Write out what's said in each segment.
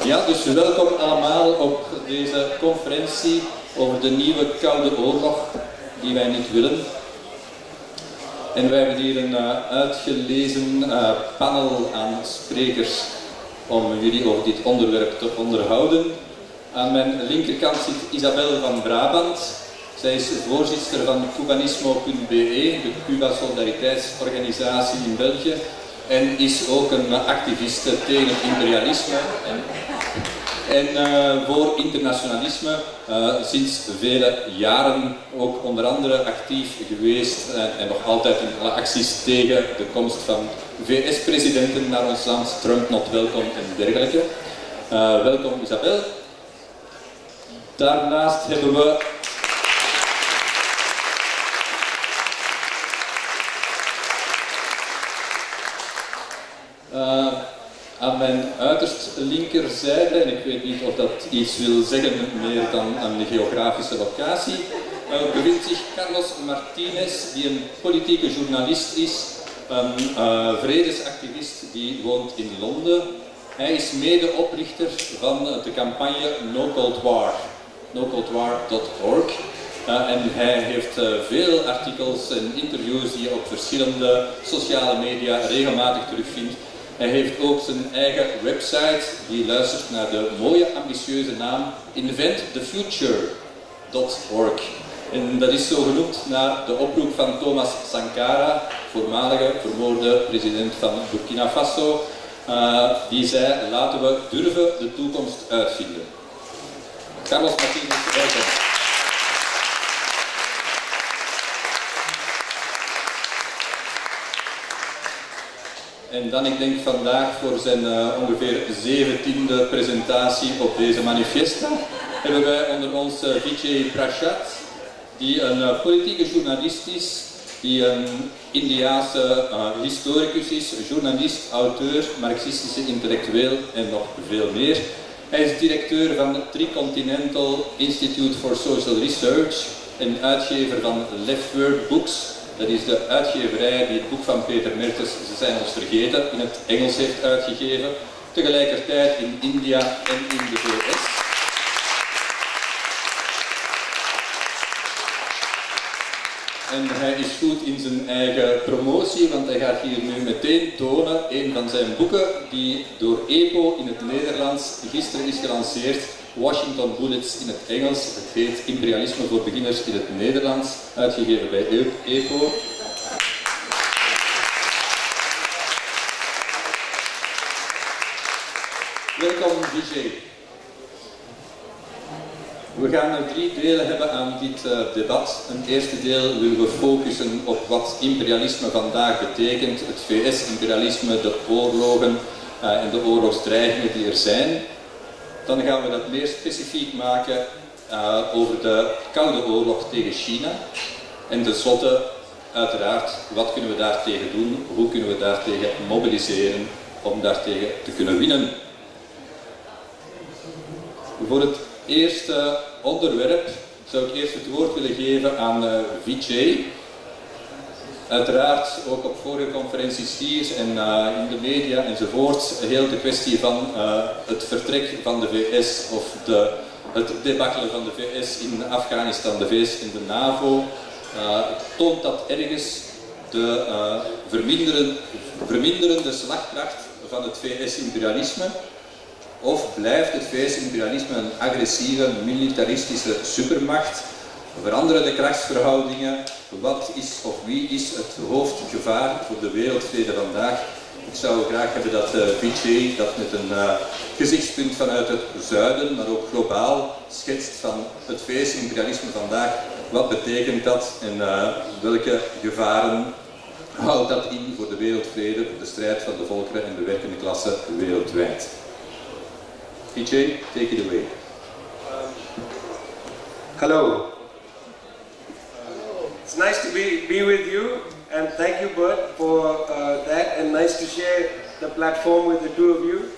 Ja, dus welkom allemaal op deze conferentie over de nieuwe Koude Oorlog die wij niet willen. En wij hebben hier een uitgelezen panel aan sprekers om jullie over dit onderwerp te onderhouden. Aan mijn linkerkant zit Isabel van Brabant. Zij is voorzitter van Cubanismo.be, de Cuba-solidariteitsorganisatie in België. En is ook een activiste tegen het imperialisme en voor internationalisme. Sinds vele jaren ook onder andere actief geweest en nog altijd in alle acties tegen de komst van VS-presidenten naar ons land, Trump not welkom en dergelijke. Welkom Isabel. Daarnaast hebben we aan mijn uiterst linkerzijde, en ik weet niet of dat iets wil zeggen meer dan een geografische locatie, bevindt zich Carlos Martinez, die een politieke journalist is, een vredesactivist die woont in Londen. Hij is medeoprichter van de campagne nocoldwar.org. En hij heeft veel artikels en interviews die je op verschillende sociale media regelmatig terugvindt. Hij heeft ook zijn eigen website die luistert naar de mooie, ambitieuze naam inventthefuture.org. En dat is zo genoemd naar de oproep van Thomas Sankara, voormalige vermoorde president van Burkina Faso. Die zei: laten we durven de toekomst uitvinden. Carlos Martinez, welkom. En dan, ik denk vandaag voor zijn ongeveer 17e presentatie op deze Manifiesta, hebben wij onder ons Vijay Prashad, die een politieke journalist is, die een Indiase historicus is, journalist, auteur, marxistische intellectueel en nog veel meer. Hij is directeur van het Tricontinental Institute for Social Research en uitgever van Leftward Books. Dat is de uitgeverij die het boek van Peter Mertens, Ze zijn ons vergeten, in het Engels heeft uitgegeven. Tegelijkertijd in India en in de VS. En hij is goed in zijn eigen promotie, want hij gaat hier nu meteen tonen een van zijn boeken die door EPO in het Nederlands gisteren is gelanceerd. Washington Bullets in het Engels. Het heet Imperialisme voor beginners in het Nederlands, uitgegeven bij EPO. Welkom Vijay. We gaan 3 delen hebben aan dit debat. Een eerste deel willen we focussen op wat imperialisme vandaag betekent, het VS-imperialisme, de oorlogen en de oorlogsdreigingen die er zijn. Dan gaan we dat meer specifiek maken over de Koude Oorlog tegen China. En tenslotte, uiteraard, wat kunnen we daartegen doen? Hoe kunnen we daartegen mobiliseren om daartegen te kunnen winnen? Voor het eerste onderwerp zou ik eerst het woord willen geven aan Vijay. Uiteraard ook op vorige conferenties hier en in de media enzovoort heel de kwestie van het vertrek van de VS of het debakkelen van de VS in Afghanistan, de VS in de NAVO, toont dat ergens de verminderende slagkracht van het VS-imperialisme, of blijft het VS-imperialisme een agressieve, militaristische supermacht? Veranderen de krachtsverhoudingen? Wat is of wie is het hoofdgevaar voor de wereldvrede vandaag? Ik zou graag hebben dat Vijay dat met een gezichtspunt vanuit het zuiden, maar ook globaal schetst van het VS-imperialisme vandaag. Wat betekent dat en welke gevaren houdt dat in voor de wereldvrede, voor de strijd van de volkeren en de werkende klasse wereldwijd? Vijay, take it away. Hello. It's nice to be with you, and thank you, Bert, for that, and nice to share the platform with the two of you.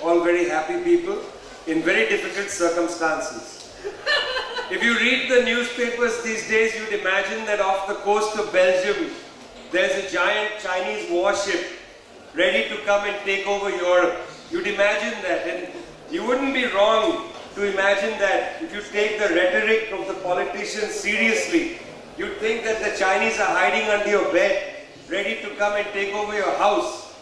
All very happy people in very difficult circumstances. If you read the newspapers these days, you'd imagine that off the coast of Belgium, there's a giant Chinese warship ready to come and take over Europe. You'd imagine that, and you completely wrong to imagine that if you take the rhetoric of the politicians seriously, you'd think that the Chinese are hiding under your bed, ready to come and take over your house.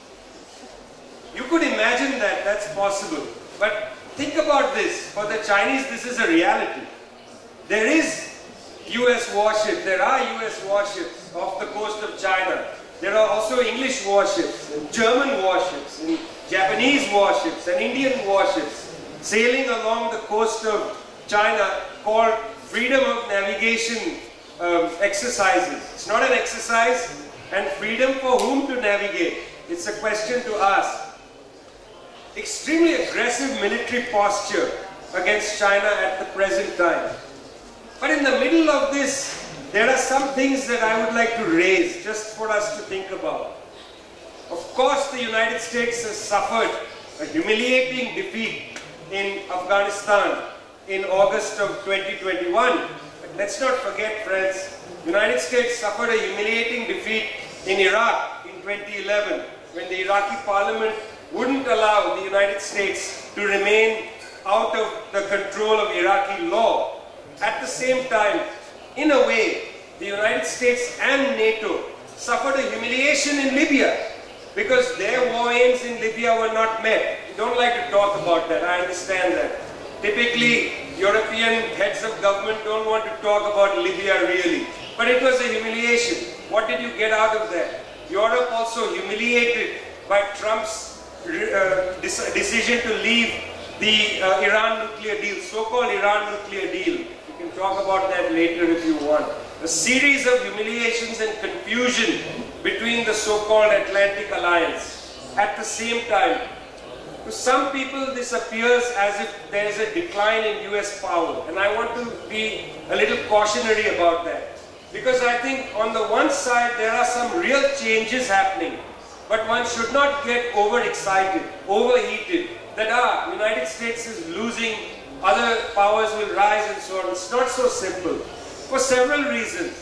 You could imagine that, that's possible. But think about this. For the Chinese, this is a reality. There is US warship, there are US warships off the coast of China. There are also English warships, and German warships, and Japanese warships, and Indian warships sailing along the coast of China called freedom of navigation exercises. It's not an exercise, and freedom for whom to navigate? It's a question to ask. Extremely aggressive military posture against China at the present time. But in the middle of this, there are some things that I would like to raise just for us to think about. Of course, the United States has suffered a humiliating defeat in Afghanistan in August of 2021. But let's not forget, friends, the United States suffered a humiliating defeat in Iraq in 2011 when the Iraqi parliament wouldn't allow the United States to remain out of the control of Iraqi law. At the same time, in a way, the United States and NATO suffered a humiliation in Libya because their war aims in Libya were not met. We don't like to talk about that, I understand that. Typically, European heads of government don't want to talk about Libya really. But it was a humiliation. What did you get out of that? Europe also humiliated by Trump's decision to leave the Iran nuclear deal, so-called Iran nuclear deal. We can talk about that later if you want. A series of humiliations and confusion between the so-called Atlantic Alliance. At the same time, to some people this appears as if there is a decline in US power, and I want to be a little cautionary about that. Because I think on the one side there are some real changes happening, but one should not get overexcited, overheated, that the United States is losing, other powers will rise and so on. It's not so simple. For several reasons.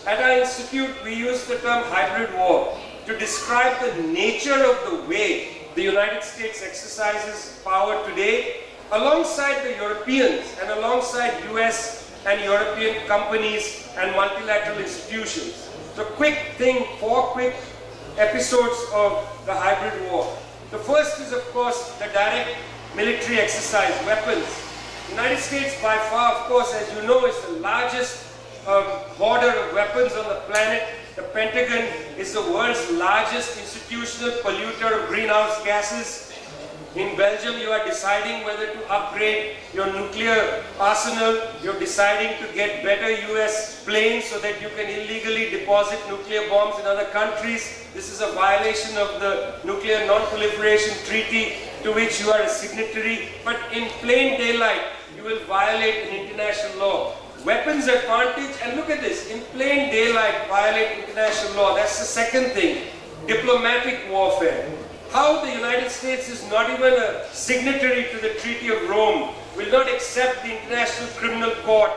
At our institute, we use the term hybrid war to describe the nature of the way the United States exercises power today, alongside the Europeans and alongside US and European companies and multilateral institutions. So four quick episodes of the hybrid war. The first is, of course, the direct military exercise, weapons. The United States, by far, of course, as you know, is the largest hoarder of weapons on the planet. The Pentagon is the world's largest institutional polluter of greenhouse gases. In Belgium, you are deciding whether to upgrade your nuclear arsenal. You're deciding to get better US planes so that you can illegally deposit nuclear bombs in other countries. This is a violation of the Nuclear Non-Proliferation Treaty to which you are a signatory. But in plain daylight, you will violate an international law. Weapons advantage, and look at this, in plain daylight violate international law. That's the second thing. Diplomatic warfare. How the United States is not even a signatory to the Treaty of Rome, will not accept the International Criminal Court.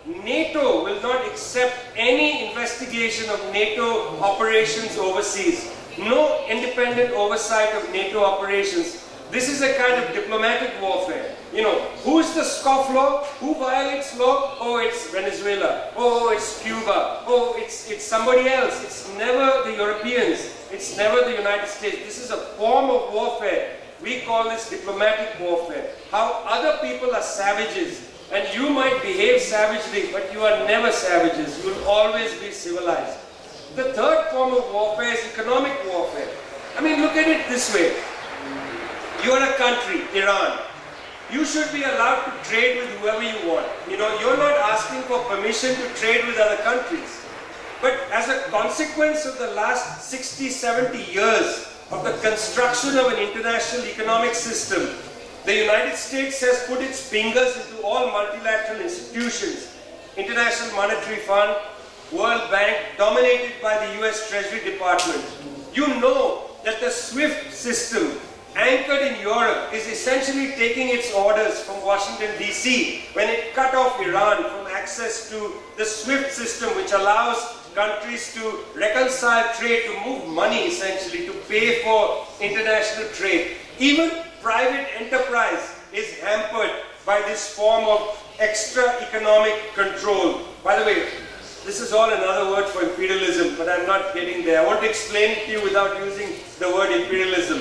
NATO will not accept any investigation of NATO operations overseas. No independent oversight of NATO operations. This is a kind of diplomatic warfare. You know, who's the scofflaw? Who violates law? Oh, it's Venezuela. Oh, it's Cuba. Oh, it's somebody else. It's never the Europeans. It's never the United States. This is a form of warfare. We call this diplomatic warfare. How other people are savages. And you might behave savagely, but you are never savages. You will always be civilized. The third form of warfare is economic warfare. I mean, look at it this way. You are a country, Iran. You should be allowed to trade with whoever you want. You know, you're not asking for permission to trade with other countries. But as a consequence of the last 60, 70 years of the construction of an international economic system, the United States has put its fingers into all multilateral institutions. International Monetary Fund, World Bank, dominated by the US Treasury Department. You know that the SWIFT system, anchored in Europe, is essentially taking its orders from Washington, D.C. when it cut off Iran from access to the SWIFT system, which allows countries to reconcile trade, to move money essentially, to pay for international trade. Even private enterprise is hampered by this form of extra economic control. By the way, this is all another word for imperialism, but I'm not getting there. I want to explain it to you without using the word imperialism.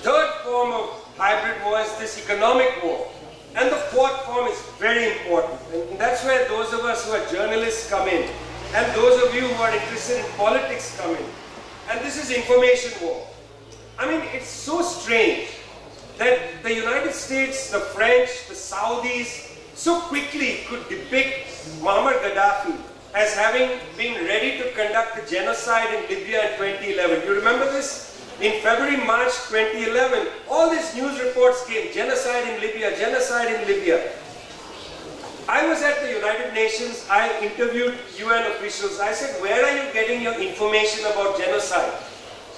Third form of hybrid war is this economic war. And the fourth form is very important. And that's where those of us who are journalists come in. And those of you who are interested in politics come in. And this is information war. I mean, it's so strange that the United States, the French, the Saudis so quickly could depict Muammar Gaddafi as having been ready to conduct a genocide in Libya in 2011. You remember this? In February, March 2011, all these news reports came, genocide in Libya, genocide in Libya. I was at the United Nations, I interviewed UN officials. I said, where are you getting your information about genocide?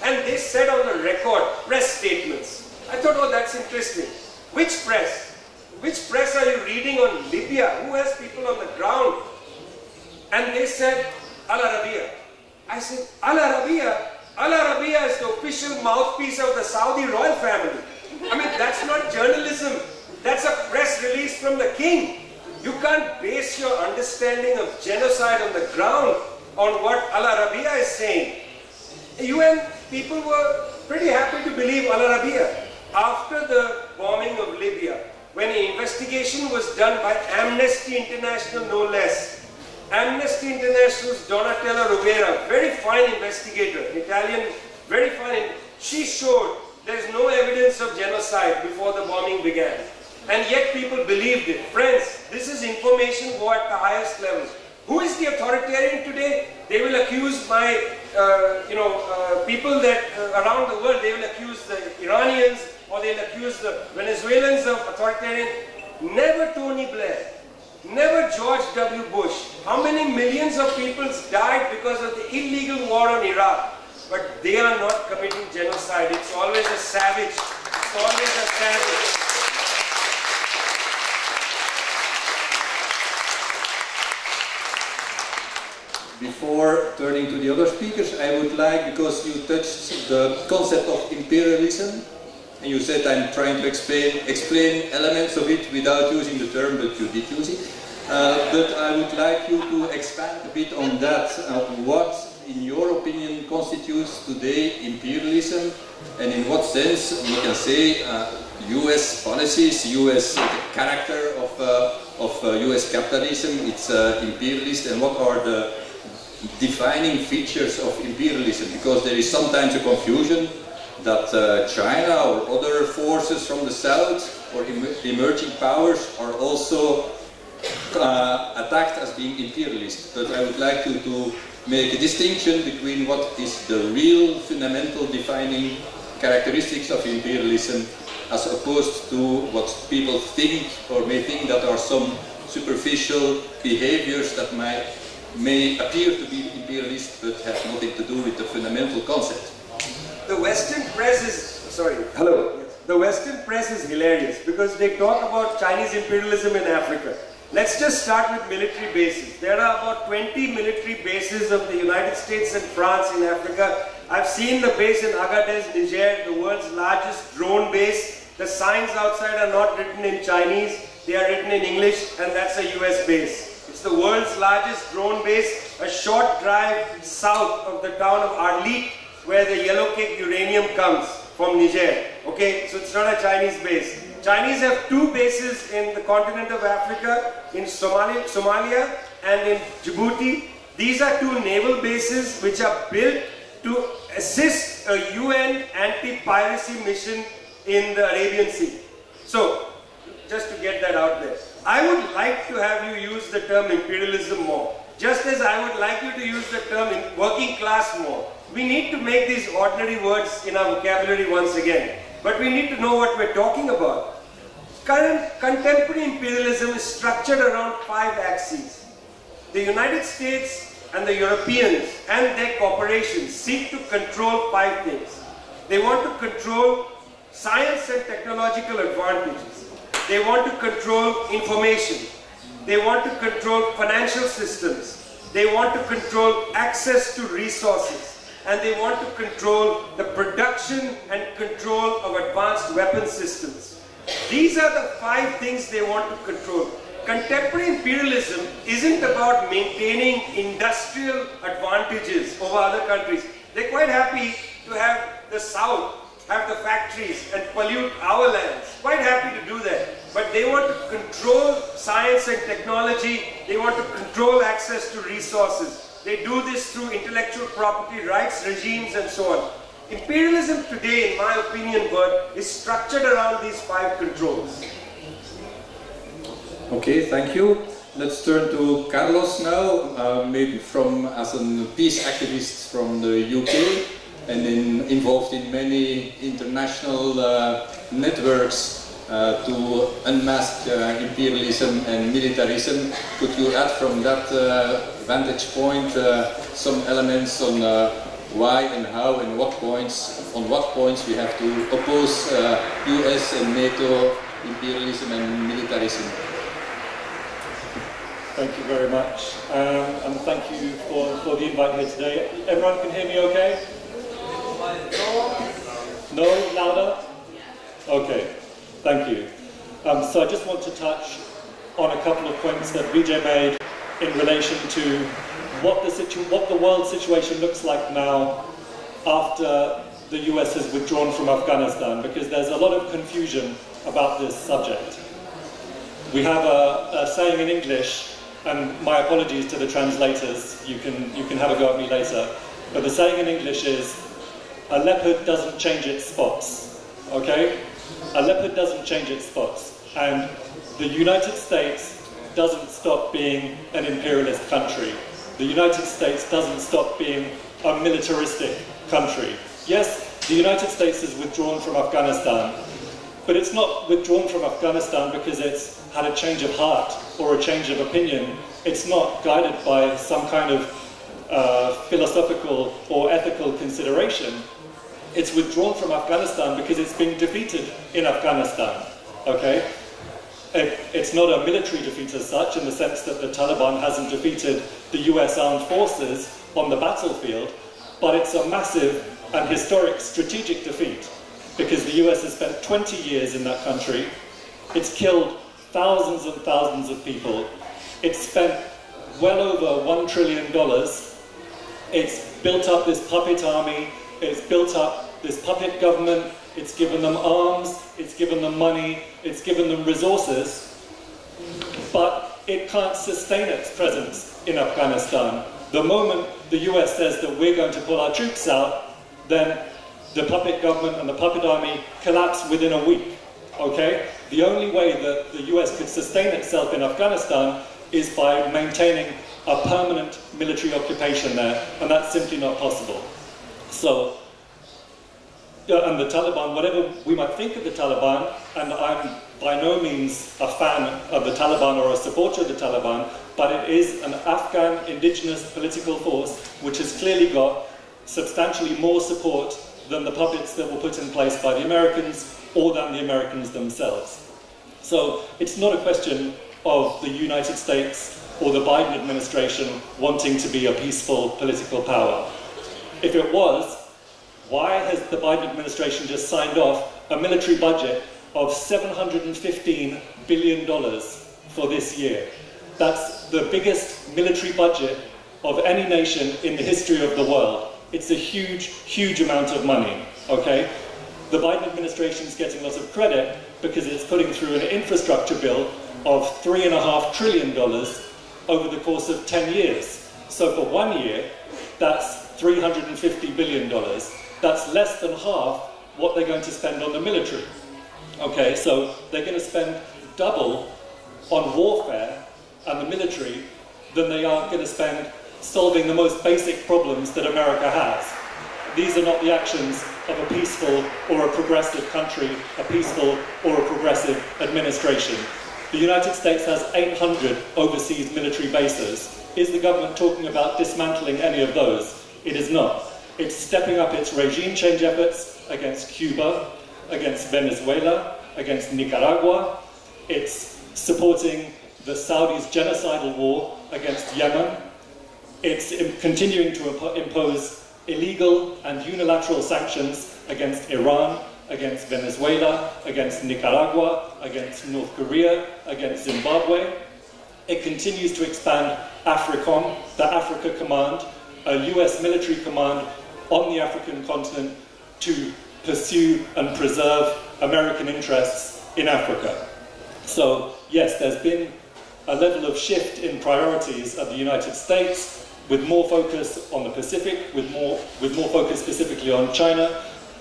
And they said on the record, press statements. I thought, oh, that's interesting. Which press? Which press are you reading on Libya? Who has people on the ground? And they said, Al Arabiya. I said, Al Arabiya? Al Arabiya is the official mouthpiece of the Saudi royal family. I mean, that's not journalism. That's a press release from the king. You can't base your understanding of genocide on the ground on what Al Arabiya is saying. UN people were pretty happy to believe Al Arabiya. After the bombing of Libya, when an investigation was done by Amnesty International, no less. Amnesty International's Donatella Rovera, very fine investigator, Italian, very fine. She showed there's no evidence of genocide before the bombing began. And yet people believed it. Friends, this is information war at the highest levels. Who is the authoritarian today? They will accuse my, people that around the world, they will accuse the Iranians or they'll accuse the Venezuelans of authoritarian. Never Tony Blair. Never George W. Bush. How many millions of people died because of the illegal war on Iraq? But they are not committing genocide. It's always a savage. It's always a savage. Before turning to the other speakers, I would like, because you touched the concept of imperialism, and you said I'm trying to explain elements of it without using the term, but you did use it. But I would like you to expand a bit on that. What, in your opinion, constitutes today imperialism, and in what sense we can say US policies, US character of US capitalism, it's imperialist, and what are the defining features of imperialism? Because there is sometimes a confusion that China or other forces from the south or emerging powers are also attacked as being imperialist. But I would like you to make a distinction between what is the real fundamental defining characteristics of imperialism as opposed to what people think or may think that are some superficial behaviors that may appear to be imperialist but have nothing to do with the fundamental concept. The Western press is, hello. Yes. The Western press is hilarious because they talk about Chinese imperialism in Africa. Let's just start with military bases. There are about 20 military bases of the United States and France in Africa. I've seen the base in Agadez, Niger, the world's largest drone base. The signs outside are not written in Chinese, they are written in English, and that's a US base. It's the world's largest drone base, a short drive south of the town of Arlit, where the yellow cake uranium comes from Niger. Okay, so it's not a Chinese base. Chinese have two bases in the continent of Africa, in Somalia and in Djibouti. These are two naval bases which are built to assist a UN anti-piracy mission in the Arabian Sea. So, just to get that out there. I would like to have you use the term imperialism more, just as I would like you to use the term working class more. We need to make these ordinary words in our vocabulary once again, but we need to know what we're talking about. Contemporary imperialism is structured around 5 axes. The United States and the Europeans and their corporations seek to control 5 things. They want to control science and technological advantages. They want to control information. They want to control financial systems. They want to control access to resources. And they want to control the production and control of advanced weapon systems. These are the 5 things they want to control. Contemporary imperialism isn't about maintaining industrial advantages over other countries. They're quite happy to have the South have the factories and pollute our lands. Quite happy to do that. But they want to control science and technology. They want to control access to resources. They do this through intellectual property rights regimes and so on. Imperialism today, in my opinion, Bert, is structured around these 5 controls. Okay, thank you. Let's turn to Carlos now, maybe as a peace activist from the UK and involved in many international networks to unmask imperialism and militarism. Could you add from that vantage point some elements on why and how and on what points we have to oppose US and NATO imperialism and militarism? Thank you very much, and thank you for the invite here today. Everyone can hear me okay? No? Louder? Okay, thank you. So I just want to touch on a couple of points that Vijay made in relation to what the world situation looks like now after the US has withdrawn from Afghanistan, because there's a lot of confusion about this subject. We have a saying in English, and my apologies to the translators, you can have a go at me later, but the saying in English is, a leopard doesn't change its spots, okay? A leopard doesn't change its spots, and the United States doesn't stop being an imperialist country. The United States doesn't stop being a militaristic country. Yes, the United States has withdrawn from Afghanistan, but it's not withdrawn from Afghanistan because it's had a change of heart or a change of opinion. It's not guided by some kind of philosophical or ethical consideration. It's withdrawn from Afghanistan because it's been defeated in Afghanistan, okay? It's not a military defeat as such, in the sense that the Taliban hasn't defeated the US armed forces on the battlefield, but it's a massive and historic strategic defeat, because the US has spent 20 years in that country. It's killed thousands and thousands of people. It's spent well over $1 trillion. It's built up this puppet army. It's built up this puppet government. It's given them arms. It's given them money. It's given them resources. But it can't sustain its presence in Afghanistan. The moment the US says that we're going to pull our troops out, then the puppet government and the puppet army collapse within a week, okay? The only way that the US could sustain itself in Afghanistan is by maintaining a permanent military occupation there, and that's simply not possible. So, and the Taliban, whatever we might think of the Taliban, and I'm by no means a fan of the Taliban or a supporter of the Taliban, but it is an Afghan indigenous political force which has clearly got substantially more support than the puppets that were put in place by the Americans or than the Americans themselves. So it's not a question of the United States or the Biden administration wanting to be a peaceful political power. If it was, why has the Biden administration just signed off a military budget of $715 billion for this year? That's the biggest military budget of any nation in the history of the world. It's a huge, huge amount of money, okay? The Biden administration is getting lots of credit because it's putting through an infrastructure bill of $3.5 trillion over the course of 10 years. So for 1 year, that's $350 billion. That's less than half what they're going to spend on the military. Okay, so they're going to spend double on warfare and the military than they are going to spend solving the most basic problems that America has. These are not the actions of a peaceful or a progressive country, a peaceful or a progressive administration. The United States has 800 overseas military bases. Is the government talking about dismantling any of those? It is not. It's stepping up its regime change efforts against Cuba, against Venezuela, against Nicaragua. It's supporting the Saudis' genocidal war against Yemen. It's continuing to impose illegal and unilateral sanctions against Iran, against Venezuela, against Nicaragua, against North Korea, against Zimbabwe. It continues to expand AFRICOM, the Africa Command, a US military command on the African continent to pursue and preserve American interests in Africa. So yes, there's been a level of shift in priorities of the United States, with more focus on the Pacific, with more focus specifically on China,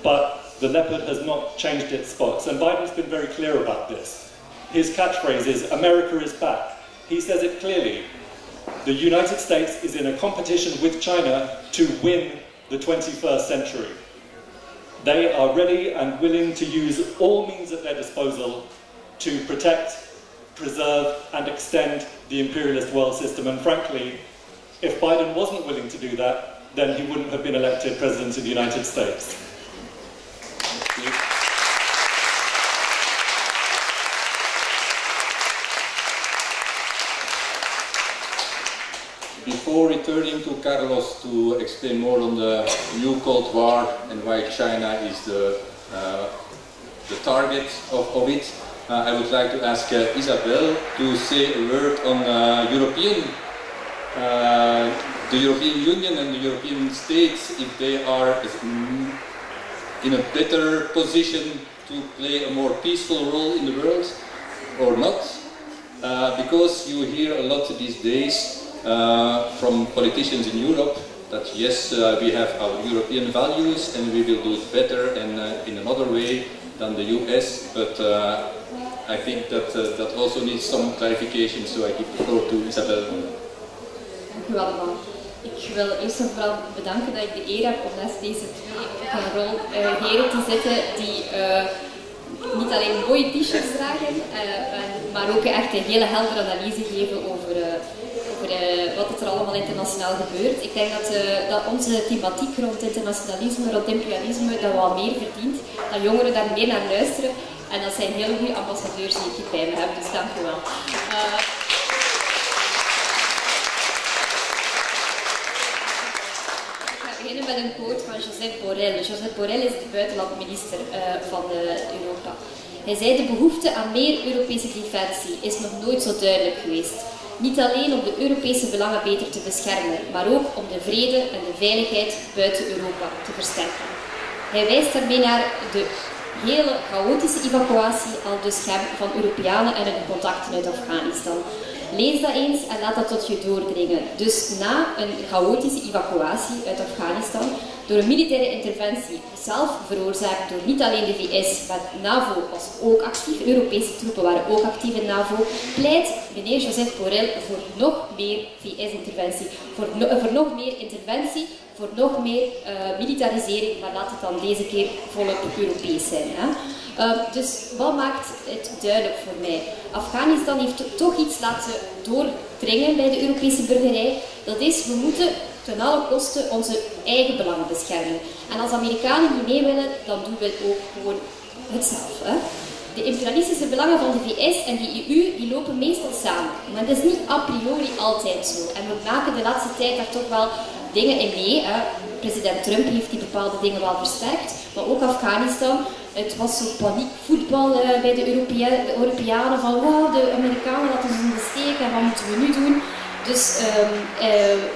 but the leopard has not changed its spots. And Biden's been very clear about this. His catchphrase is, America is back. He says it clearly. The United States is in a competition with China to win the 21st century. They are ready and willing to use all means at their disposal to protect, preserve and extend the imperialist world system. And frankly, if Biden wasn't willing to do that, then he wouldn't have been elected President of the United States. Before returning to Carlos to explain more on the new Cold War and why China is the target of it, I would like to ask Isabel to say a word on the European Union and the European states, if they are in a better position to play a more peaceful role in the world or not, because you hear a lot these days from politicians in Europe that yes, we have our European values and we will do it better and in another way than the US, but I think that that also needs some clarification, so I give the floor to Isabel. Dank u wel, man. Ik wil eerst en vooral bedanken dat ik de eer heb om naast deze twee op een rol heren te zitten die niet alleen mooie t-shirts dragen, maar ook echt een hele heldere analyse geven over wat er allemaal internationaal gebeurt. Ik denk dat onze thematiek rond internationalisme, rond imperialisme, dat wel meer verdient. Dat jongeren daar meer naar luisteren. En dat zijn hele goede ambassadeurs die ik bij me heb, dus dank u wel. Ik ga beginnen met een quote van Josep Borrell. Josep Borrell is de buitenlandminister van Europa. Hij zei: de behoefte aan meer Europese defensie is nog nooit zo duidelijk geweest. Niet alleen om de Europese belangen beter te beschermen, maar ook om de vrede en de veiligheid buiten Europa te versterken. Hij wijst daarmee naar de hele chaotische evacuatie aldus van Europeanen en hun contacten uit Afghanistan. Lees dat eens en laat dat tot je doordringen. Dus na een chaotische evacuatie uit Afghanistan, door een militaire interventie, zelf veroorzaakt door niet alleen de VS, maar NAVO was ook actief, Europese troepen waren ook actief in NAVO, pleit meneer Josep Borrell voor nog meer VS-interventie, voor nog meer interventie, voor nog meer militarisering, maar laat het dan deze keer volop Europees zijn. Hè? Dus wat maakt het duidelijk voor mij? Afghanistan heeft toch iets laten doordringen bij de Europese burgerij. Dat is, we moeten ten alle kosten onze eigen belangen beschermen. En als Amerikanen niet mee willen, dan doen we ook gewoon het zelf. Hè? De imperialistische belangen van de VS en de EU die lopen meestal samen. Maar dat is niet a priori altijd zo. En we maken de laatste tijd daar toch wel dingen in mee. Hè. President Trump heeft die bepaalde dingen wel versterkt. Maar ook Afghanistan. Het was zo paniekvoetbal bij de Europeanen. Van wow, de Amerikanen laten ons in de steek en wat moeten we nu doen? Dus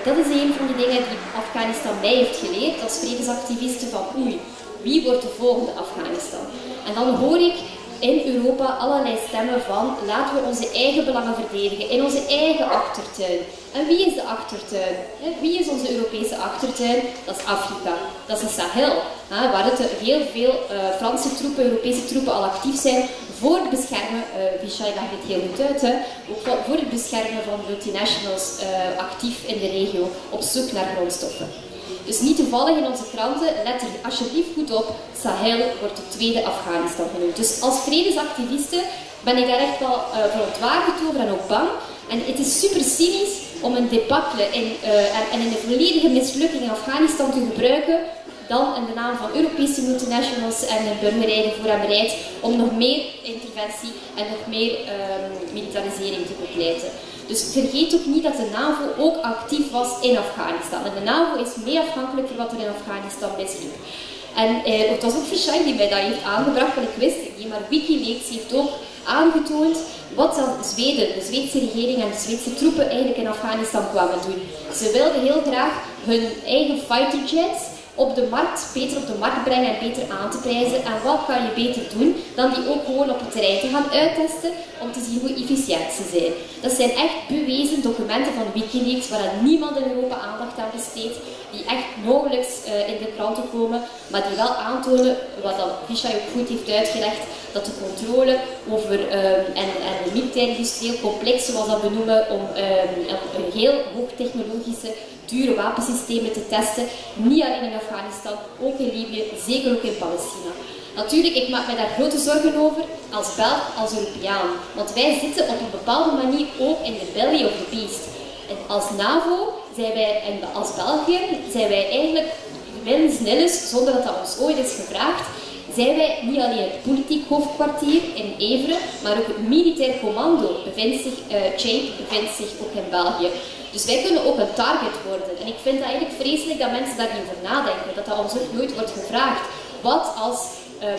dat is een van de dingen die Afghanistan mij heeft geleerd als vredesactiviste. Van oei, wie wordt de volgende Afghanistan? En dan hoor ik in Europa allerlei stemmen van laten we onze eigen belangen verdedigen in onze eigen achtertuin. En wie is de achtertuin? Wie is onze Europese achtertuin? Dat is Afrika, dat is de Sahel, waar heel veel Franse troepen, Europese troepen al actief zijn voor het beschermen, Vichy legt dit heel goed uit, ook voor het beschermen van multinationals actief in de regio op zoek naar grondstoffen. Dus niet toevallig in onze kranten, let er alsjeblieft goed op, Sahel wordt de tweede Afghanistan genoemd. Dus als vredesactiviste ben ik daar echt wel verontwaardigd over en ook bang. En het is super cynisch om een debacle en een volledige mislukking in Afghanistan te gebruiken dan in de naam van Europese multinationals en een burgerij die voor hem rijdt om nog meer interventie en nog meer militarisering te bepleiten. Dus vergeet ook niet dat de NAVO ook actief was in Afghanistan. En de NAVO is mee afhankelijk van wat er in Afghanistan misliep. En het was ook Fischai die mij dat heeft aangebracht, want ik wist het niet, maar Wikileaks heeft ook aangetoond wat Zweden, de Zweedse regering en de Zweedse troepen eigenlijk in Afghanistan kwamen doen. Ze wilden heel graag hun eigen fighterjets op de markt, beter op de markt brengen en beter aan te prijzen. En wat kan je beter doen dan die ook gewoon op het terrein te gaan uittesten om te zien hoe efficiënt ze zijn. Dat zijn echt bewezen documenten van Wikileaks waar niemand in Europa aandacht aan besteedt, die echt nauwelijks in de kranten komen, maar die wel aantonen, wat dan Fischai ook goed heeft uitgelegd, dat de controle over en de militair-industrieel complex, zoals dat we noemen, om heel hoogtechnologische dure wapensystemen te testen, niet alleen in Afghanistan, ook in Libië, zeker ook in Palestina. Natuurlijk, ik maak me daar grote zorgen over, als Belg, als Europeaan, want wij zitten op een bepaalde manier ook in de belly of the beast. En als NAVO zijn wij, en als België, zijn wij eigenlijk, winsnilles, zonder dat dat ons ooit is gevraagd, zijn wij niet alleen het politiek hoofdkwartier in Evere, maar ook het militair commando bevindt zich ook in België. Dus wij kunnen ook een target worden. En ik vind het eigenlijk vreselijk dat mensen daar niet over nadenken, dat dat ons ook nooit wordt gevraagd. Wat als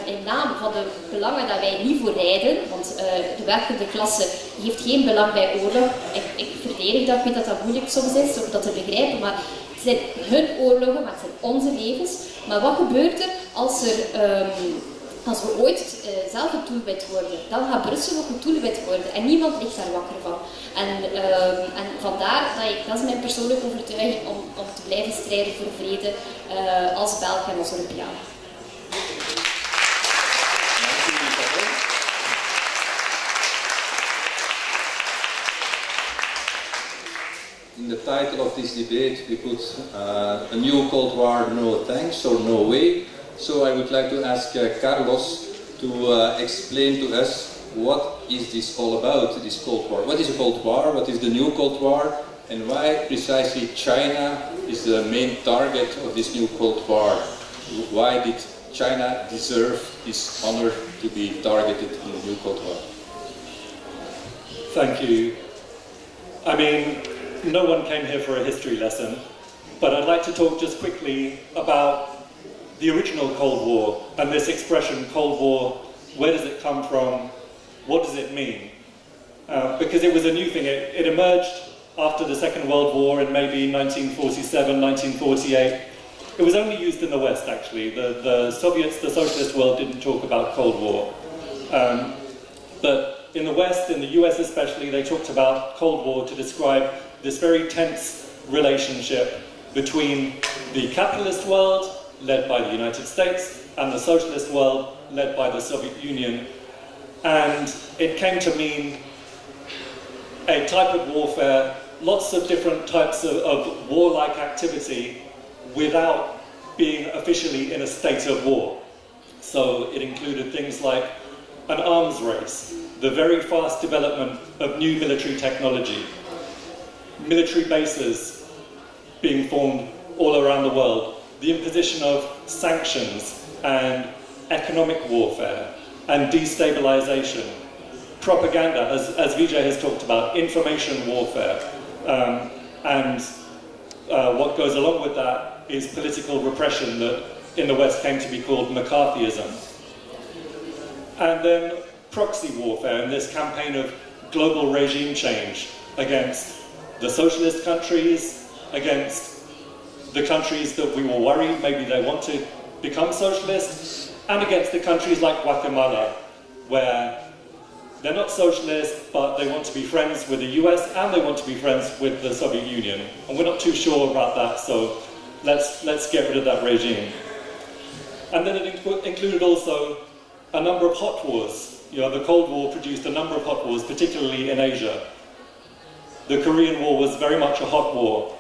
in naam van de belangen dat wij niet voor rijden, want de werkende klasse heeft geen belang bij oorlog. Ik verdedig dat, ik weet dat dat moeilijk soms is om dat te begrijpen, maar het zijn hun oorlogen, maar het zijn onze levens. Maar wat gebeurt er als we ooit zelf het doelwit worden? Dan gaat Brussel ook het doelwit worden en niemand ligt daar wakker van. En vandaar dat is mijn persoonlijke overtuiging om te blijven strijden voor vrede als Belg en als Europeaan. In the title of this debate we put a new Cold War, no thanks or no way. So I would like to ask Carlos to explain to us what is this all about, this Cold War. What is a Cold War? What is the new Cold War? And why precisely China is the main target of this new Cold War? Why did China deserve this honor to be targeted in the new Cold War? Thank you. I mean, no one came here for a history lesson, but I'd like to talk just quickly about the original Cold War and this expression, Cold War. Where does it come from? What does it mean? Because it was a new thing. It emerged after the Second World War in maybe 1947, 1948. It was only used in the West, actually. The Soviets, the socialist world, didn't talk about Cold War. But in the West, in the US especially, they talked about Cold War to describe this very tense relationship between the capitalist world, led by the United States, and the socialist world, led by the Soviet Union. And it came to mean a type of warfare, lots of different types of warlike activity without being officially in a state of war. So it included things like an arms race, the very fast development of new military technology, military bases being formed all around the world, the imposition of sanctions and economic warfare and destabilization, propaganda, as Vijay has talked about, information warfare, and what goes along with that is political repression that in the West came to be called McCarthyism. And then proxy warfare and this campaign of global regime change against the socialist countries, against the countries that we were worried maybe they want to become socialist, and against the countries like Guatemala, where they're not socialist, but they want to be friends with the US and they want to be friends with the Soviet Union. And we're not too sure about that, so let's get rid of that regime. And then it included also a number of hot wars. You know, the Cold War produced a number of hot wars, particularly in Asia. The Korean War was very much a hot war.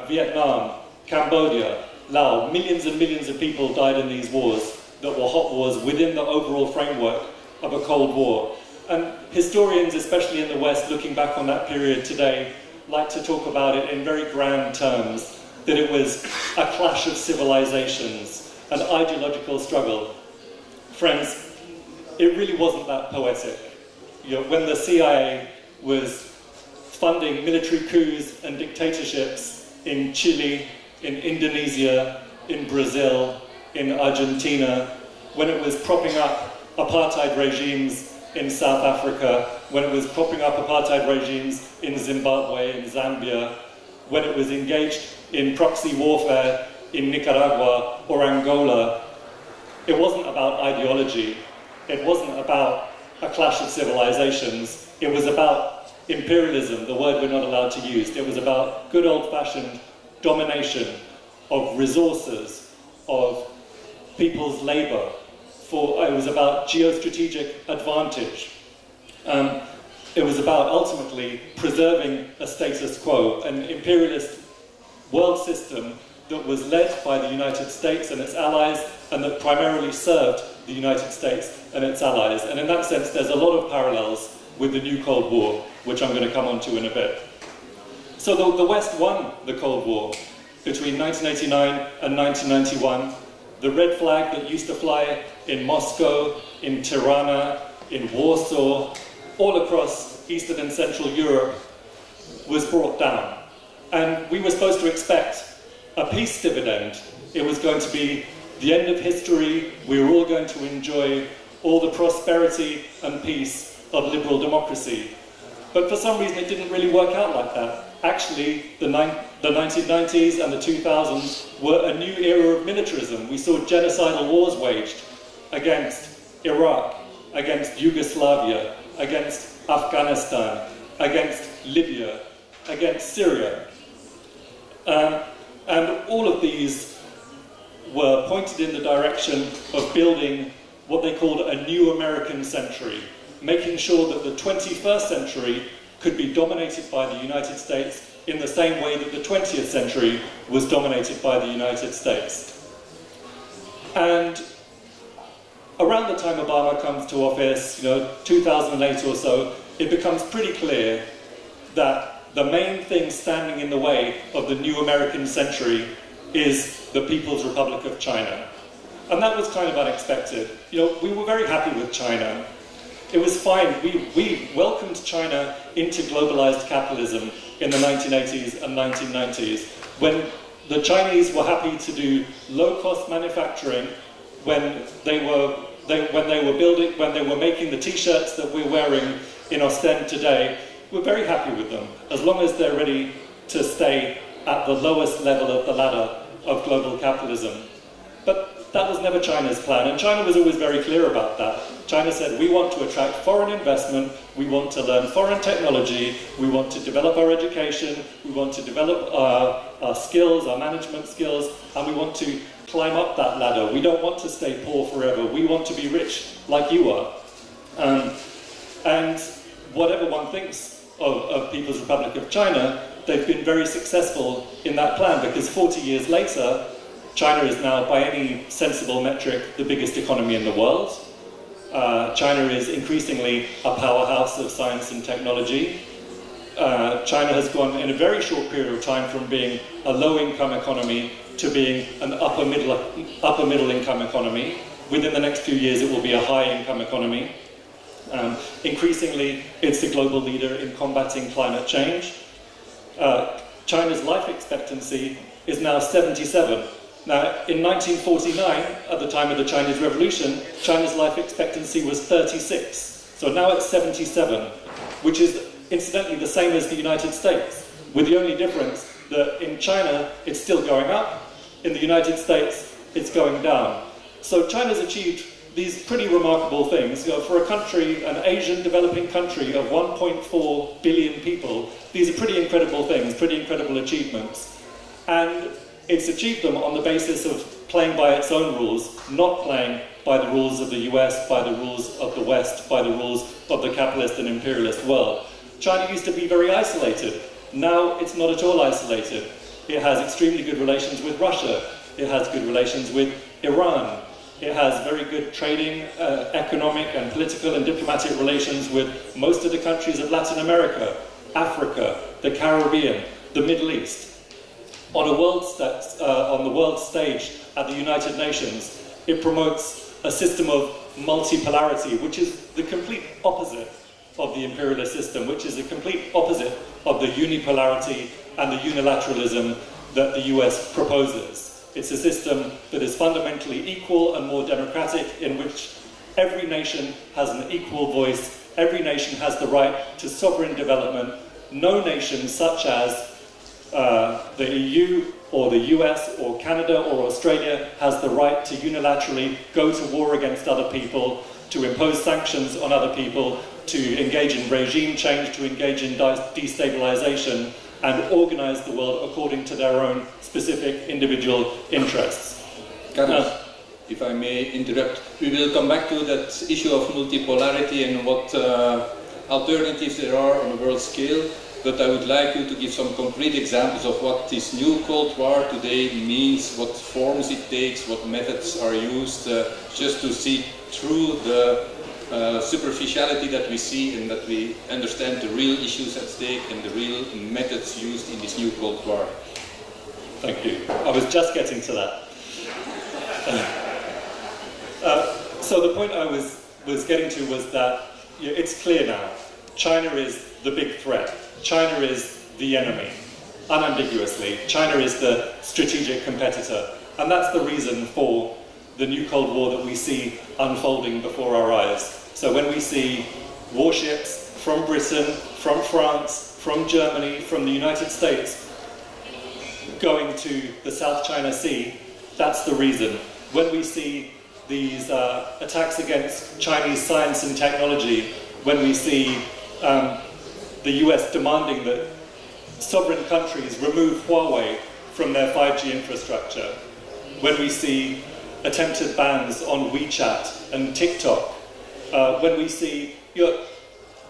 Vietnam, Cambodia, Laos, millions and millions of people died in these wars that were hot wars within the overall framework of a Cold War. And historians, especially in the West, looking back on that period today, like to talk about it in very grand terms, that it was a clash of civilizations, an ideological struggle. Friends, it really wasn't that poetic. You know, when the CIA was funding military coups and dictatorships in Chile, in Indonesia, in Brazil, in Argentina, when it was propping up apartheid regimes in South Africa, when it was propping up apartheid regimes in Zimbabwe, in Zambia, when it was engaged in proxy warfare in Nicaragua or Angola, it wasn't about ideology. It wasn't about a clash of civilizations. It was about imperialism, the word we're not allowed to use. It was about good old-fashioned domination of resources, of people's labor. It was about geostrategic advantage. It was about ultimately preserving a status quo, an imperialist world system that was led by the United States and its allies, and that primarily served the United States and its allies. And in that sense, there's a lot of parallels with the new Cold War, which I'm going to come on to in a bit. So the West won the Cold War between 1989 and 1991. The red flag that used to fly in Moscow, in Tirana, in Warsaw, all across Eastern and Central Europe was brought down. And we were supposed to expect a peace dividend. It was going to be the end of history. We were all going to enjoy all the prosperity and peace of liberal democracy. But for some reason it didn't really work out like that. Actually, the 1990s and the 2000s were a new era of militarism. We saw genocidal wars waged against Iraq, against Yugoslavia, against Afghanistan, against Libya, against Syria. And all of these were pointed in the direction of building what they called a new American century, making sure that the 21st century could be dominated by the United States in the same way that the 20th century was dominated by the United States. And around the time Obama comes to office, 2008 or so, it becomes pretty clear that the main thing standing in the way of the new American century is the People's Republic of China. And that was kind of unexpected. We were very happy with China. It was fine. We welcomed China into globalized capitalism in the 1980s and 1990s, when the Chinese were happy to do low-cost manufacturing, when they were making the t-shirts that we're wearing in Ostend today. We're very happy with them, as long as they're ready to stay at the lowest level of the ladder of global capitalism. But that was never China's plan, and China was always very clear about that. China said, we want to attract foreign investment, we want to learn foreign technology, we want to develop our education, we want to develop our skills, our management skills, and we want to climb up that ladder. We don't want to stay poor forever, we want to be rich like you are. And whatever one thinks of People's Republic of China, they've been very successful in that plan, because 40 years later, China is now, by any sensible metric, the biggest economy in the world. China is increasingly a powerhouse of science and technology. China has gone, in a very short period of time, from being a low-income economy to being an upper middle income economy. Within the next few years, it will be a high-income economy. Increasingly, it's the global leader in combating climate change. China's life expectancy is now 77. Now, in 1949, at the time of the Chinese Revolution, China's life expectancy was 36. So now it's 77, which is incidentally the same as the United States, with the only difference that in China, it's still going up, in the United States, it's going down. So China's achieved these pretty remarkable things. For a country, an Asian developing country of 1.4 billion people, these are pretty incredible things, pretty incredible achievements. And it's achieved them on the basis of playing by its own rules, not playing by the rules of the US, by the rules of the West, by the rules of the capitalist and imperialist world. China used to be very isolated. Now it's not at all isolated. It has extremely good relations with Russia. It has good relations with Iran. It has very good trading, economic and political and diplomatic relations with most of the countries of Latin America, Africa, the Caribbean, the Middle East. On the world stage at the United Nations, it promotes a system of multipolarity, which is the complete opposite of the imperialist system, which is the complete opposite of the unipolarity and the unilateralism that the US proposes. It's a system that is fundamentally equal and more democratic, in which every nation has an equal voice, every nation has the right to sovereign development. No nation, such as the EU or the US or Canada or Australia, has the right to unilaterally go to war against other people, to impose sanctions on other people, to engage in regime change, to engage in destabilization, and organize the world according to their own specific individual interests. If I may interrupt, we will come back to that issue of multipolarity and what alternatives there are on a world scale, but I would like you to give some concrete examples of what this new Cold War today means, what forms it takes, what methods are used, just to see through the superficiality that we see and that we understand the real issues at stake and the real methods used in this new Cold War. Thank you. I was just getting to that. So the point I was getting to was that it's clear now. China is the big threat. China is the enemy. Unambiguously, China is the strategic competitor. And that's the reason for the new Cold War that we see unfolding before our eyes. So when we see warships from Britain, from France, from Germany, from the United States going to the South China Sea, that's the reason. When we see these attacks against Chinese science and technology, when we see the US demanding that sovereign countries remove Huawei from their 5G infrastructure, when we see attempted bans on WeChat and TikTok, when we see the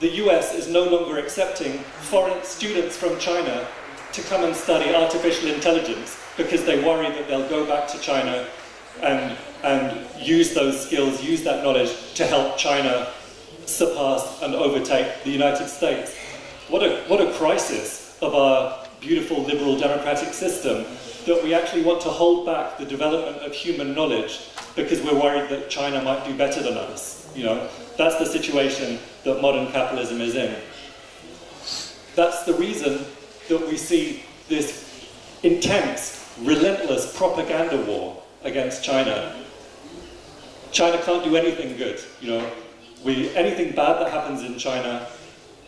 US is no longer accepting foreign students from China to come and study artificial intelligence because they worry that they'll go back to China and use those skills, use that knowledge to help China surpass and overtake the United States. What a crisis of our beautiful liberal democratic system, that we actually want to hold back the development of human knowledge because we're worried that China might do better than us. That's the situation that modern capitalism is in. That's the reason that we see this intense, relentless propaganda war against China. China can't do anything good. Anything bad that happens in China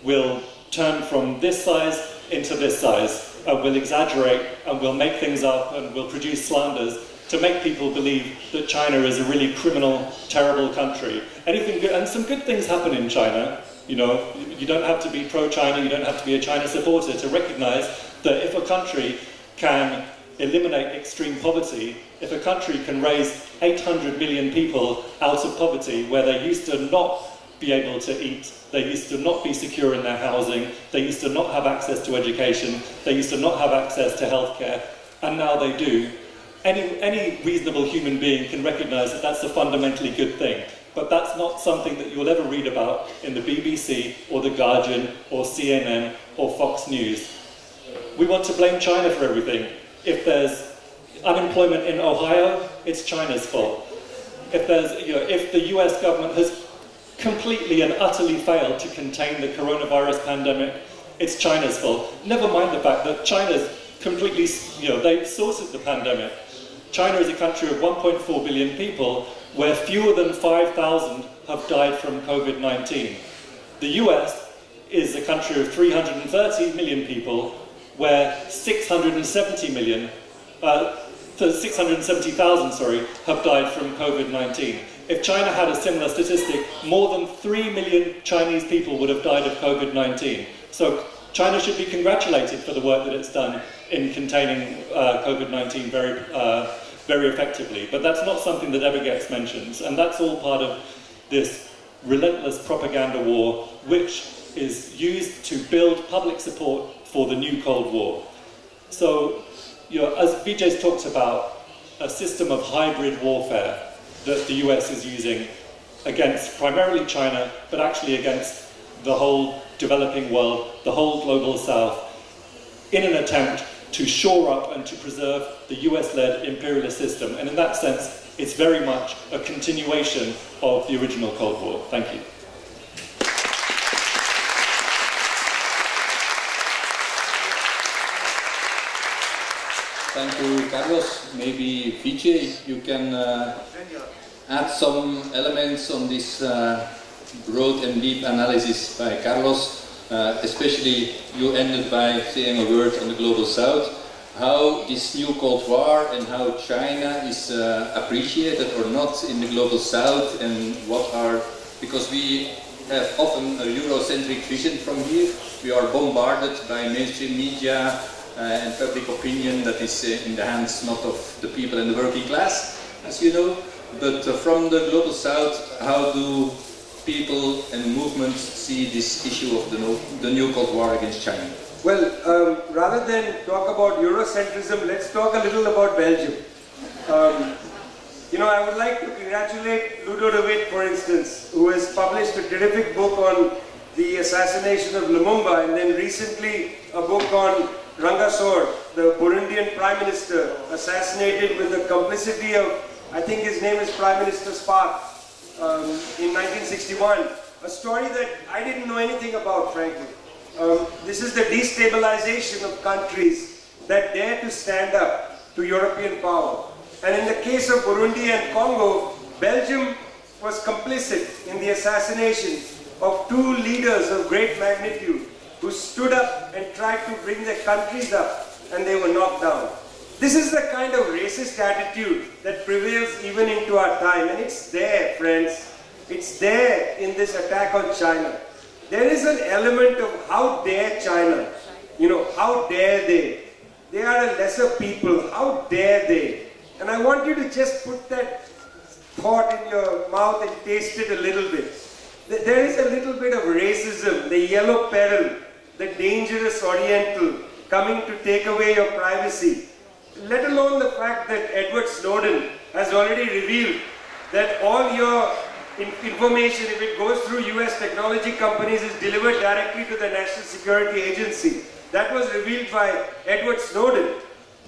will turn from this size into this size, and will exaggerate, and will make things up, and will produce slanders to make people believe that China is a really criminal, terrible country. Anything good, and some good things happen in China. You don't have to be pro-China, you don't have to be a China supporter to recognize that if a country can eliminate extreme poverty, if a country can raise 800 million people out of poverty where they used to not be able to eat, they used to not be secure in their housing, they used to not have access to education, they used to not have access to healthcare, and now they do. Any reasonable human being can recognize that that's a fundamentally good thing. But that's not something that you'll ever read about in the BBC or The Guardian or CNN or Fox News. We want to blame China for everything. If there's unemployment in Ohio, it's China's fault. If the US government has completely and utterly failed to contain the coronavirus pandemic, it's China's fault. Never mind the fact that China's completely, they've sourced the pandemic. China is a country of 1.4 billion people where fewer than 5,000 have died from COVID-19. The US is a country of 330 million people where 670,000 have died from COVID-19. If China had a similar statistic, more than 3 million Chinese people would have died of COVID-19. So China should be congratulated for the work that it's done in containing COVID-19 very effectively. But that's not something that ever gets mentioned. And that's all part of this relentless propaganda war, which is used to build public support for the new Cold War. So, as Vijay's talked about, a system of hybrid warfare that the US is using against primarily China, but actually against the whole developing world, the whole global south, in an attempt to shore up and to preserve the US-led imperialist system. And in that sense, it's very much a continuation of the original Cold War. Thank you. Thank you, Carlos. Maybe Vijay, you can add some elements on this broad and deep analysis by Carlos. Especially you ended by saying a word on the global south. How this new Cold War and how China is appreciated or not in the global south, and what are, because we have often a Eurocentric vision from here. We are bombarded by mainstream media and public opinion that is in the hands not of the people in the working class, as you know, but from the global south, how do people and movements see this issue of the new Cold War against China? Well, rather than talk about Eurocentrism, let's talk a little about Belgium. You know, I would like to congratulate Koude Oorlog, for instance, who has published a terrific book on the assassination of Lumumba, and then recently a book on Rangasoor, the Burundian Prime Minister, assassinated with the complicity of, I think his name is Prime Minister Spark, in 1961. A story that I didn't know anything about, frankly. This is the destabilization of countries that dare to stand up to European power. And in the case of Burundi and Congo, Belgium was complicit in the assassination of two leaders of great magnitude who stood up and tried to bring their countries up, and they were knocked down. This is the kind of racist attitude that prevails even into our time, and it's there, friends. It's there in this attack on China. There is an element of how dare China, you know, how dare they? They are a lesser people, how dare they? And I want you to just put that thought in your mouth and taste it a little bit. There is a little bit of racism, the yellow peril, the dangerous oriental coming to take away your privacy. Let alone the fact that Edward Snowden has already revealed that all your information, if it goes through US technology companies, is delivered directly to the National Security Agency. That was revealed by Edward Snowden.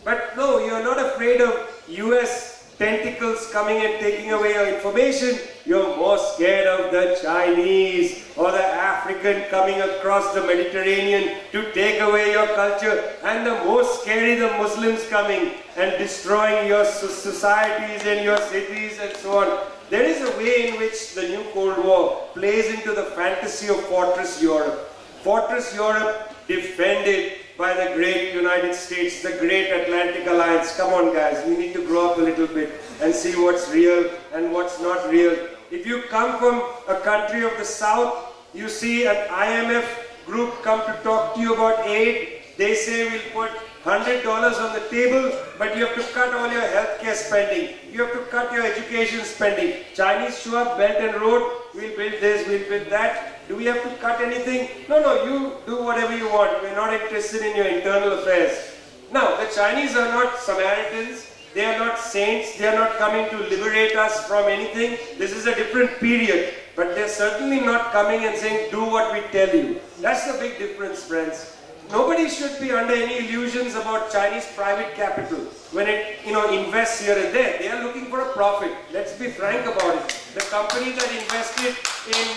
But no, you're not afraid of US tentacles coming and taking away your information. You're more scared of the Chinese or the African coming across the Mediterranean to take away your culture, and the most scary, the Muslims coming and destroying your societies and your cities and so on. There is a way in which the new Cold War plays into the fantasy of Fortress Europe. Fortress Europe defended by the great United States, the great Atlantic Alliance. Come on guys, we need to grow up a little bit and see what's real and what's not real. If you come from a country of the South, you see an IMF group come to talk to you about aid. They say we'll put $100 on the table, but you have to cut all your healthcare spending. You have to cut your education spending. Chinese show up, Belt and Road, we'll build this, we'll build that. Do we have to cut anything? No, no, you do whatever you want. We're not interested in your internal affairs. Now, the Chinese are not Samaritans. They are not saints. They are not coming to liberate us from anything. This is a different period. But they're certainly not coming and saying, do what we tell you. That's the big difference, friends. Nobody should be under any illusions about Chinese private capital when it, invests here and there. They are looking for a profit. Let's be frank about it. The company that invested in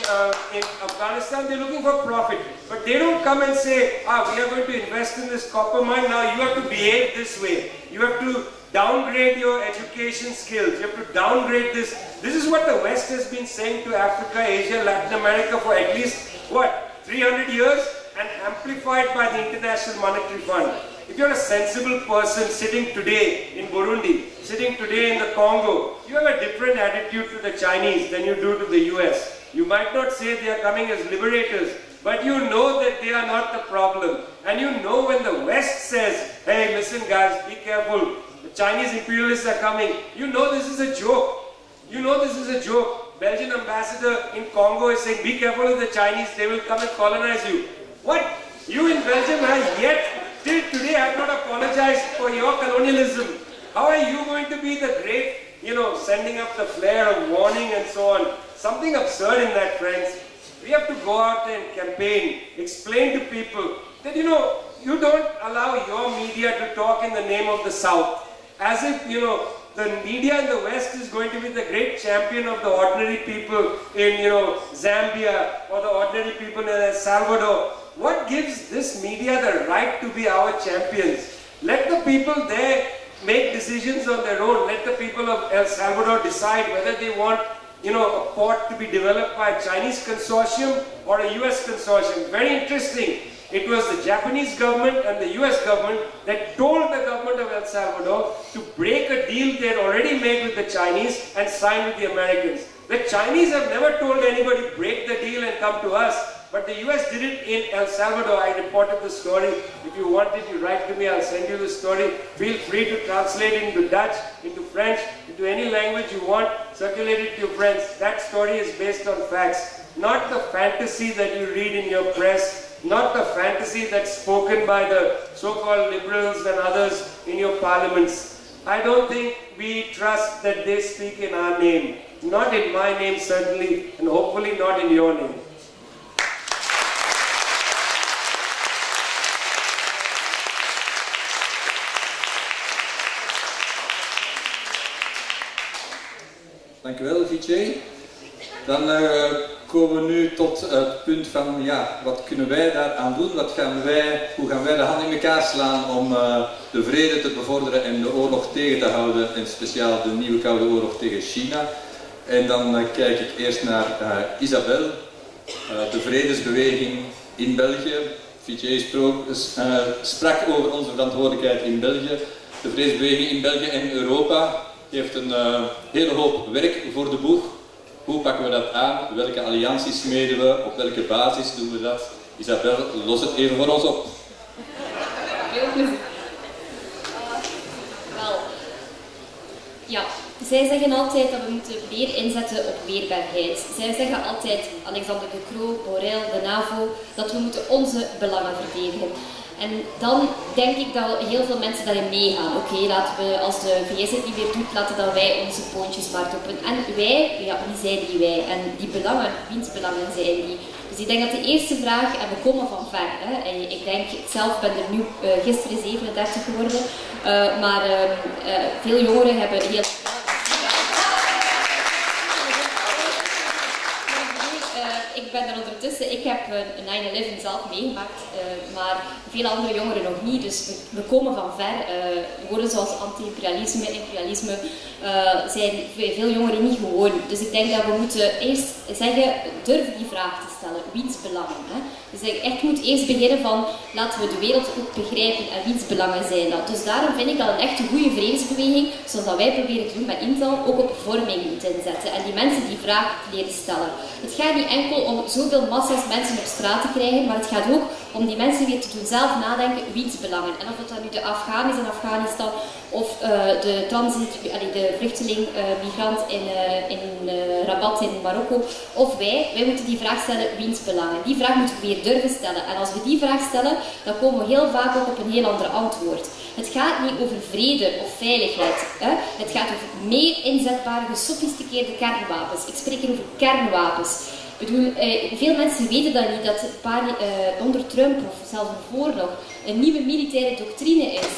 Afghanistan, they're looking for profit. But they don't come and say, we are going to invest in this copper mine. Now you have to behave this way. You have to downgrade your education skills. You have to downgrade this. This is what the West has been saying to Africa, Asia, Latin America for at least, 300 years? And amplified by the International Monetary Fund. If you're a sensible person sitting today in Burundi, sitting today in the Congo, you have a different attitude to the Chinese than you do to the US. You might not say they are coming as liberators, but you know that they are not the problem. And you know when the West says, hey, listen guys, be careful, the Chinese imperialists are coming, you know this is a joke. You know this is a joke. Belgian ambassador in Congo is saying, be careful of the Chinese, they will come and colonize you. What? You in Belgium have yet, till today, have not apologized for your colonialism. How are you going to be the great, sending up the flare of warning and so on? Something absurd in that, friends. We have to go out and campaign, explain to people that, you don't allow your media to talk in the name of the South. As if, the media in the West is going to be the great champion of the ordinary people in, Zambia, or the ordinary people in El Salvador. What gives this media the right to be our champions? Let the people there make decisions on their own. Let the people of El Salvador decide whether they want, you know, a port to be developed by a Chinese consortium or a US consortium. Very interesting. It was the Japanese government and the US government that told the government of El Salvador to break a deal they had already made with the Chinese and sign with the Americans. The Chinese have never told anybody break the deal and come to us, but the US did it in El Salvador. I reported the story. If you want it, you write to me, I'll send you the story. Feel free to translate it into Dutch, into French, into any language you want, circulate it to your friends. That story is based on facts, not the fantasy that you read in your press, not the fantasy that's spoken by the so-called liberals and others in your parliaments. I don't think we trust that they speak in our name. Not in my name certainly, and hopefully not in your name. Dank u wel, Vijay. Dan komen we nu tot het punt van, ja, wat kunnen wij daaraan doen? Hoe gaan wij de hand in elkaar slaan om de vrede te bevorderen en de oorlog tegen te houden, en speciaal de nieuwe Koude Oorlog tegen China? En dan kijk ik eerst naar Isabel, de vredesbeweging in België. Vijay sprak over onze verantwoordelijkheid in België. De vredesbeweging in België en Europa heeft een hele hoop werk voor de boeg. Hoe pakken we dat aan? Welke allianties smeden we? Op welke basis doen we dat? Isabel, los het even voor ons op. Heel plezier. Wel, ja, zij zeggen altijd dat we moeten meer inzetten op weerbaarheid. Zij zeggen altijd, Alexander De Croo, Borrell, de NAVO, dat we moeten onze belangen verdedigen. En dan denk ik dat heel veel mensen daarin meegaan. Oké, laten we, als de VS het niet meer doet, laten dan wij onze poontjes maar doppen. En wij, ja, wie zijn die wij? En die belangen, wiens belangen zijn die? Dus ik denk dat de eerste vraag, en we komen van ver, hè, en ik denk, ik zelf ben er nu, gisteren 37 geworden, maar veel jongeren hebben heel... Ik ben er ondertussen, ik heb 9/11 zelf meegemaakt, maar veel andere jongeren nog niet, dus we komen van ver. Woorden zoals anti-imperialisme, imperialisme zijn veel jongeren niet gewoon. Dus ik denk dat we moeten eerst zeggen, durf die vraag te stellen, wiens belangen. Hè? Dus ik echt moet eerst beginnen van, laten we de wereld ook begrijpen en wiens belangen zijn dat. Dus daarom vind ik dat een echt goede vredesbeweging, zoals dat wij proberen te doen met Intel, ook op vorming moet inzetten. En die mensen die vraag leren stellen. Het gaat niet enkel om zoveel massa's mensen op straat te krijgen, maar het gaat ook om die mensen weer te doen zelf nadenken wiens belangen. En of het dan nu de Afghaan is in Afghanistan, of de vluchteling, migrant in Rabat in Marokko, of wij moeten die vraag stellen wiens belangen. Die vraag moeten we weer durven stellen. En als we die vraag stellen, dan komen we heel vaak ook op een heel ander antwoord. Het gaat niet over vrede of veiligheid. Hè? Het gaat over meer inzetbare, gesofisticeerde kernwapens. Ik spreek hier over kernwapens. Ik bedoel, veel mensen weten dat niet, dat onder Trump of zelfs voor nog een nieuwe militaire doctrine is.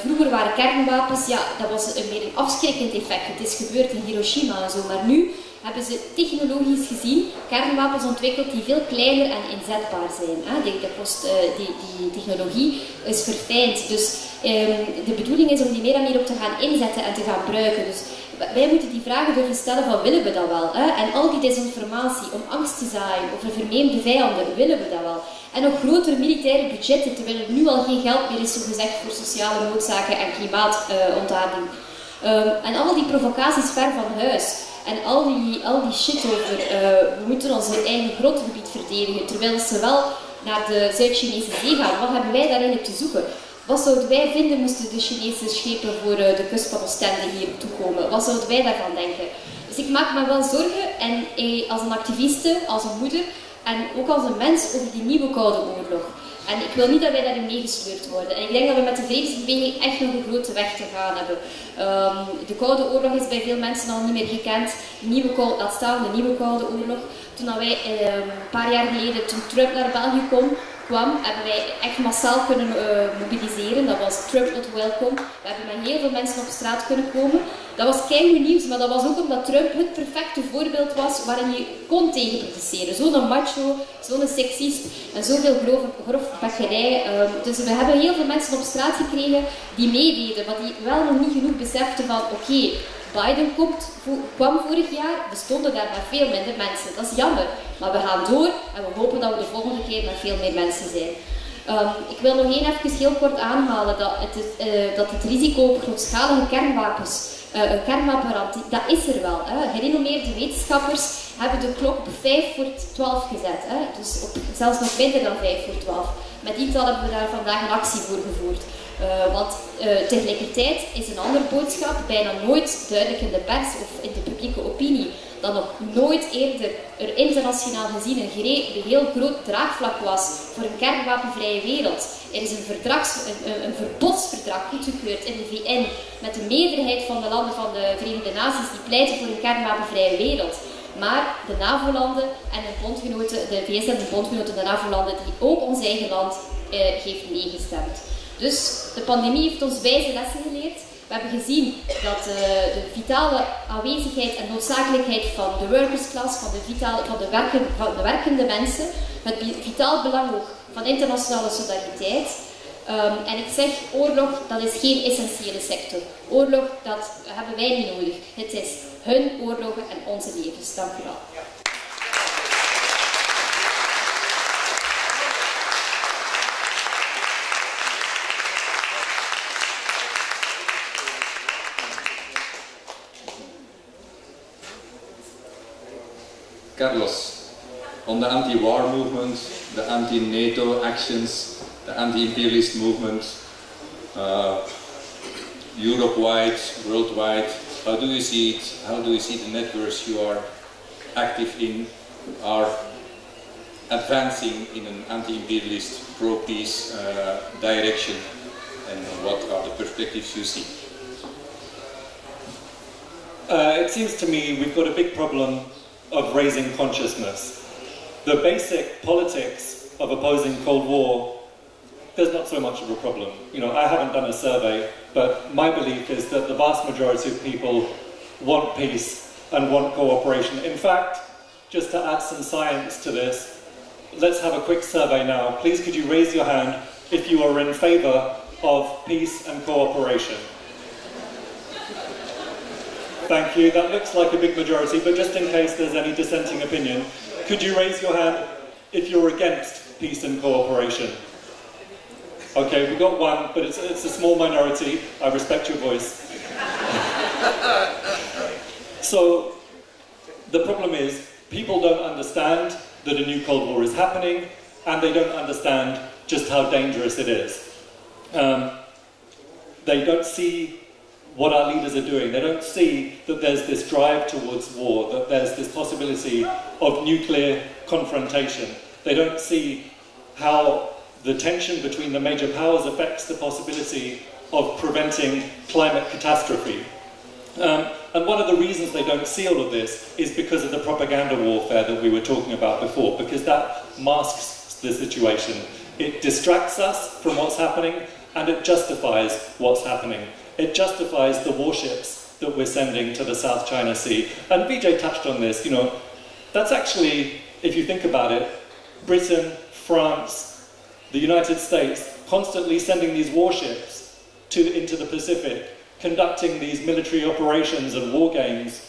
Vroeger waren kernwapens, ja, dat was meer een afschrikkend effect. Het is gebeurd in Hiroshima en zo, maar nu hebben ze technologisch gezien kernwapens ontwikkeld die veel kleiner en inzetbaar zijn. Die technologie is verfijnd, dus de bedoeling is om die meer en meer op te gaan inzetten en te gaan gebruiken. Dus wij moeten die vragen durven stellen van willen we dat wel? Hè? En al die desinformatie om angst te zaaien over vermeende vijanden, willen we dat wel? En nog grotere militaire budgetten, terwijl er nu al geen geld meer is, zogezegd, voor sociale noodzaken en klimaatontading. En al die provocaties ver van huis. En al die shit over, we moeten ons eigen grondgebied verdedigen, terwijl ze wel naar de Zuid-Chinese zee gaan. Wat hebben wij daar eigenlijk te zoeken? Wat zouden wij vinden moesten de Chinese schepen voor de kust van Oostende hier toekomen? Wat zouden wij daarvan denken? Dus ik maak me wel zorgen, en als een activiste, als een moeder, en ook als een mens over die nieuwe Koude Oorlog. En ik wil niet dat wij daarin meegesleurd worden. En ik denk dat we met de vredesbeweging echt nog een grote weg te gaan hebben. De Koude Oorlog is bij veel mensen al niet meer gekend. De nieuwe Koude Oorlog. Toen wij een paar jaar geleden, toen Trump naar België kwam, kwam, hebben wij echt massaal kunnen mobiliseren. Dat was Trump not welcome. We hebben met heel veel mensen op straat kunnen komen. Dat was keihard nieuws, maar dat was ook omdat Trump het perfecte voorbeeld was waarin je kon tegen protesteren. Zo'n macho, zo'n seksist en zoveel grofbekkerij. Dus we hebben heel veel mensen op straat gekregen die meededen, maar die wel nog niet genoeg beseften van oké, Biden kwam vorig jaar, we stonden daar met veel minder mensen. Dat is jammer, maar we gaan door en we hopen dat we de volgende keer met veel meer mensen zijn. Ik wil nog even heel kort aanhalen dat het risico op grootschalige kernwapens, een kernwapenramp, dat is er wel. Gerenommeerde wetenschappers hebben de klok op 11:55 gezet, dus zelfs nog minder dan 11:55. Met die tal hebben we daar vandaag een actie voor gevoerd. Want tegelijkertijd is een andere boodschap bijna nooit duidelijk in de pers of in de publieke opinie dat nog nooit eerder er internationaal gezien een heel groot draagvlak was voor een kernwapenvrije wereld. Er is een verbodsverdrag goedgekeurd in de VN met de meerderheid van de landen van de Verenigde Naties die pleiten voor een kernwapenvrije wereld. Maar de NAVO-landen en de bondgenoten, de VS en de bondgenoten, de NAVO-landen, die ook ons eigen land heeft meegestemd. Dus de pandemie heeft ons wijze lessen geleerd. We hebben gezien dat de vitale aanwezigheid en noodzakelijkheid van de workers class, van de werkende mensen, het vitaal belang ook van internationale solidariteit. En ik zeg, oorlog, dat is geen essentiële sector. Oorlog, dat hebben wij niet nodig. Het is hun oorlogen en onze levens. Dank u wel. Carlos, on the anti-war movement, the anti-NATO actions, the anti-imperialist movement, Europe-wide, worldwide, how do you see it? How do you see the networks you are active in are advancing in an anti-imperialist, pro-peace direction, and what are the perspectives you see? It seems to me we've got a big problem of raising consciousness. The basic politics of opposing Cold War, there's not so much of a problem. You know, I haven't done a survey, but my belief is that the vast majority of people want peace and want cooperation. In fact, just to add some science to this, let's have a quick survey now. Please could you raise your hand if you are in favor of peace and cooperation? Thank you. That looks like a big majority, but just in case there's any dissenting opinion, could you raise your hand if you're against peace and cooperation? Okay, we got one, but it's a small minority. I respect your voice. So, the problem is, people don't understand that a new Cold War is happening, and they don't understand just how dangerous it is. They don't see what our leaders are doing. They don't see that there's this drive towards war, that there's this possibility of nuclear confrontation. They don't see how the tension between the major powers affects the possibility of preventing climate catastrophe. And one of the reasons they don't see all of this is because of the propaganda warfare that we were talking about before, because that masks the situation. It distracts us from what's happening, and it justifies what's happening. It justifies the warships that we're sending to the South China Sea. And Vijay touched on this, you know, that's actually, if you think about it, Britain, France, the United States, constantly sending these warships into the Pacific, conducting these military operations and war games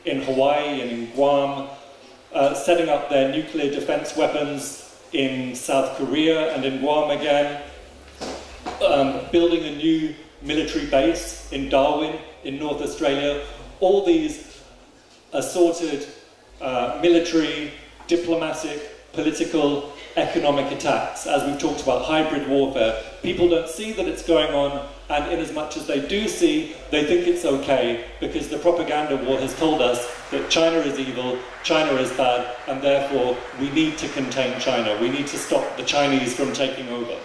in Hawaii and in Guam, setting up their nuclear defense weapons in South Korea and in Guam again, building a new military base in Darwin, in North Australia. All these assorted military, diplomatic, political, economic attacks, as we've talked about, hybrid warfare. People don't see that it's going on, and in as much as they do see, they think it's okay, because the propaganda war has told us that China is evil, China is bad, and therefore we need to contain China. We need to stop the Chinese from taking over.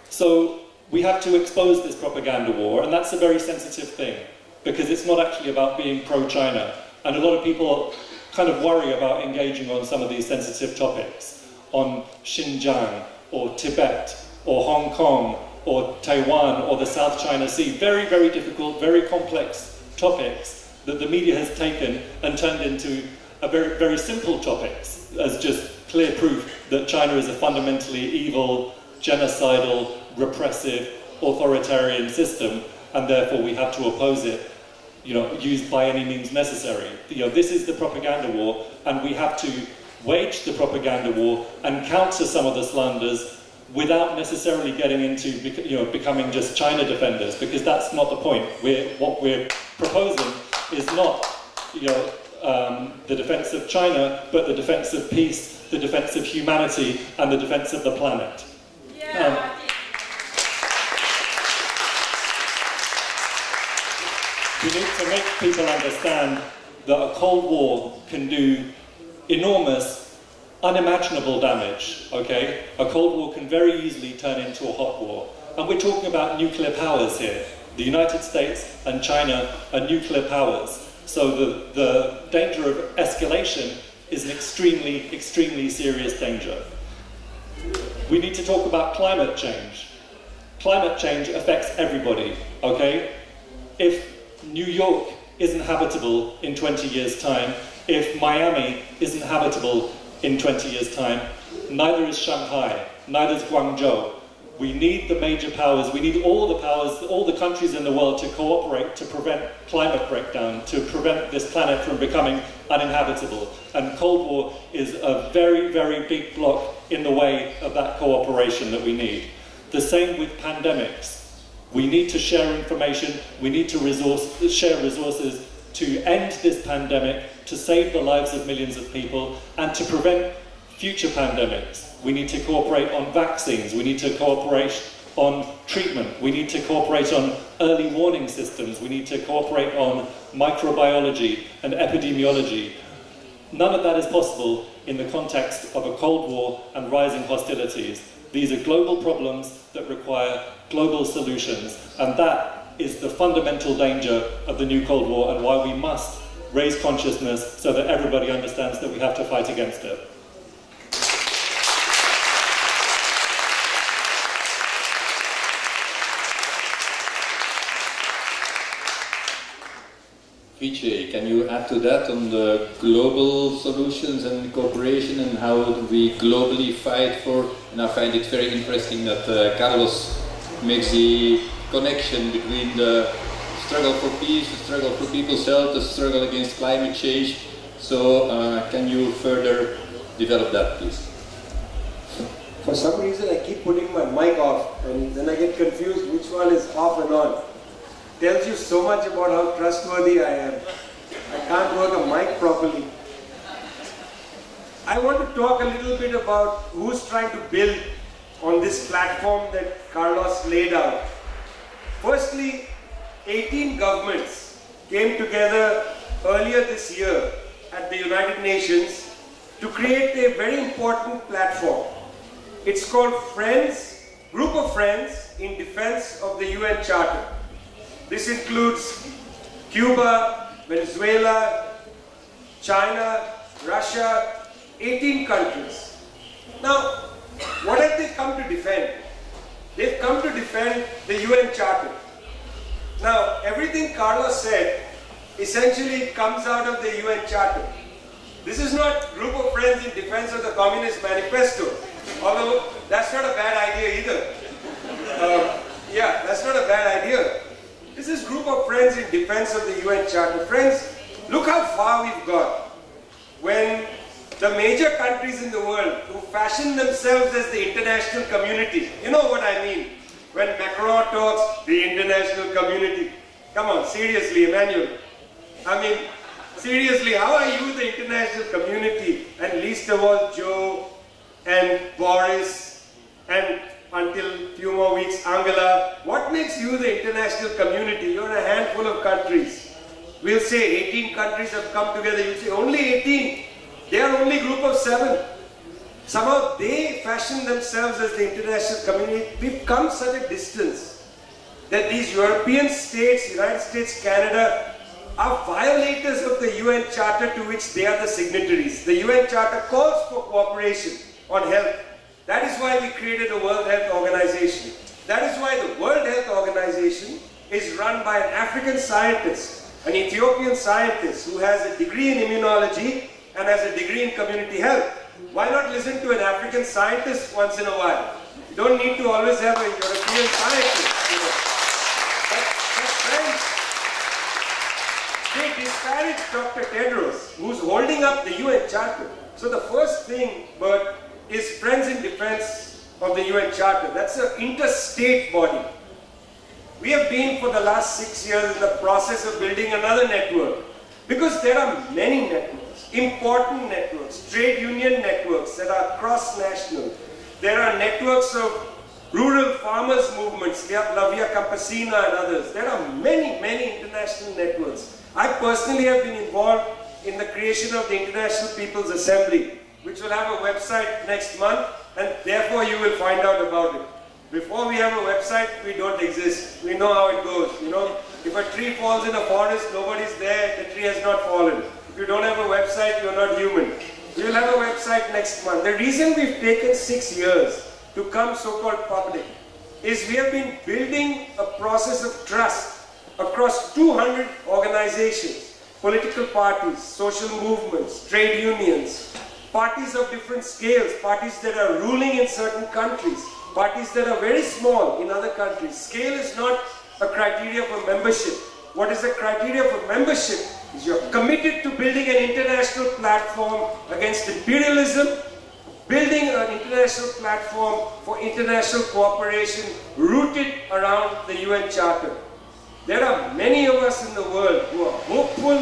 So we have to expose this propaganda war, and that's a very sensitive thing, because it's not actually about being pro-China. And a lot of people kind of worry about engaging on some of these sensitive topics. on Xinjiang or Tibet or Hong Kong or Taiwan or the South China Sea, very, very difficult, very complex topics that the media has taken and turned into a very, very simple topics as just clear proof that China is a fundamentally evil, genocidal, repressive, authoritarian system, and therefore we have to oppose it, you know, used by any means necessary. You know, this is the propaganda war, and we have to wage the propaganda war and counter some of the slanders without necessarily getting into, you know, becoming just China defenders, because that's not the point. What we're proposing is not, you know, the defense of China, but the defense of peace, the defense of humanity, and the defense of the planet. Yeah. We need to make people understand that a Cold War can do enormous, unimaginable damage, okay? A Cold War can very easily turn into a hot war. And we're talking about nuclear powers here. The United States and China are nuclear powers. So the danger of escalation is an extremely, extremely serious danger. We need to talk about climate change. Climate change affects everybody, okay? If New York isn't habitable in 20 years' time, if Miami isn't habitable in 20 years' time, neither is Shanghai, neither is Guangzhou. We need the major powers, we need all the powers, all the countries in the world to cooperate to prevent climate breakdown, to prevent this planet from becoming uninhabitable. And Cold War is a very, very big block in the way of that cooperation that we need. The same with pandemics. We need to share information, we need to share resources to end this pandemic, to save the lives of millions of people, and to prevent future pandemics. We need to cooperate on vaccines, we need to cooperate on treatment, we need to cooperate on early warning systems, we need to cooperate on microbiology and epidemiology. None of that is possible in the context of a Cold War and rising hostilities. These are global problems that require global solutions, and that is the fundamental danger of the new Cold War and why we must raise consciousness so that everybody understands that we have to fight against it. Vijay, can you add to that on the global solutions and cooperation and how do we globally fight for? And I find it very interesting that Carlos makes the connection between the struggle for peace, the struggle for people's health, the struggle against climate change. So can you further develop that, please? For some reason I keep putting my mic off and then I get confused which one is off and on. Tells you so much about how trustworthy I am. I can't work a mic properly. I want to talk a little bit about who's trying to build on this platform that Carlos laid out. Firstly, 18 governments came together earlier this year at the United Nations to create a very important platform. It's called Friends, Group of Friends in Defense of the UN Charter. This includes Cuba, Venezuela, China, Russia, 18 countries. Now, what have they come to defend? They've come to defend the UN Charter. Now, everything Carlos said essentially comes out of the UN Charter. This is not Group of Friends in Defense of the Communist Manifesto, although that's not a bad idea either. Yeah, that's not a bad idea. This is Group of Friends in Defense of the UN Charter. Friends, look how far we've got. When the major countries in the world who fashion themselves as the international community, you know what I mean, when Macron talks, the international community. Come on, seriously, Emmanuel. I mean, seriously, how are you the international community? And least of all, Joe and Boris and until a few more weeks, Angela. What makes you the international community? You're a handful of countries. We'll say 18 countries have come together. You'll say only 18. They are only group of 7. Somehow they fashion themselves as the international community. We've come such a distance that these European states, United States, Canada, are violators of the UN Charter to which they are the signatories. The UN Charter calls for cooperation on health. That is why we created the World Health Organization. That is why the World Health Organization is run by an African scientist, an Ethiopian scientist who has a degree in immunology and has a degree in community health. Why not listen to an African scientist once in a while? You don't need to always have a European scientist. But friends, they disparage Dr. Tedros, who's holding up the UN Charter. So the first thing, Bert, is Friends in Defense of the UN Charter. That's an interstate body. We have been for the last 6 years in the process of building another network. Because there are many networks, important networks, trade union networks that are cross-national. There are networks of rural farmers movements, La Via Campesina and others. There are many, many international networks. I personally have been involved in the creation of the International People's Assembly, which will have a website next month, and therefore you will find out about it. Before we have a website, we don't exist. We know how it goes. You know, if a tree falls in a forest, nobody's there, the tree has not fallen. If you don't have a website, you're not human. We will have a website next month. The reason we've taken 6 years to come so-called public is we have been building a process of trust across 200 organizations, political parties, social movements, trade unions, parties of different scales, parties that are ruling in certain countries, parties that are very small in other countries. Scale is not a criteria for membership. What is the criteria for membership is you're committed to building an international platform against imperialism, building an international platform for international cooperation rooted around the UN Charter. There are many of us in the world who are hopeful.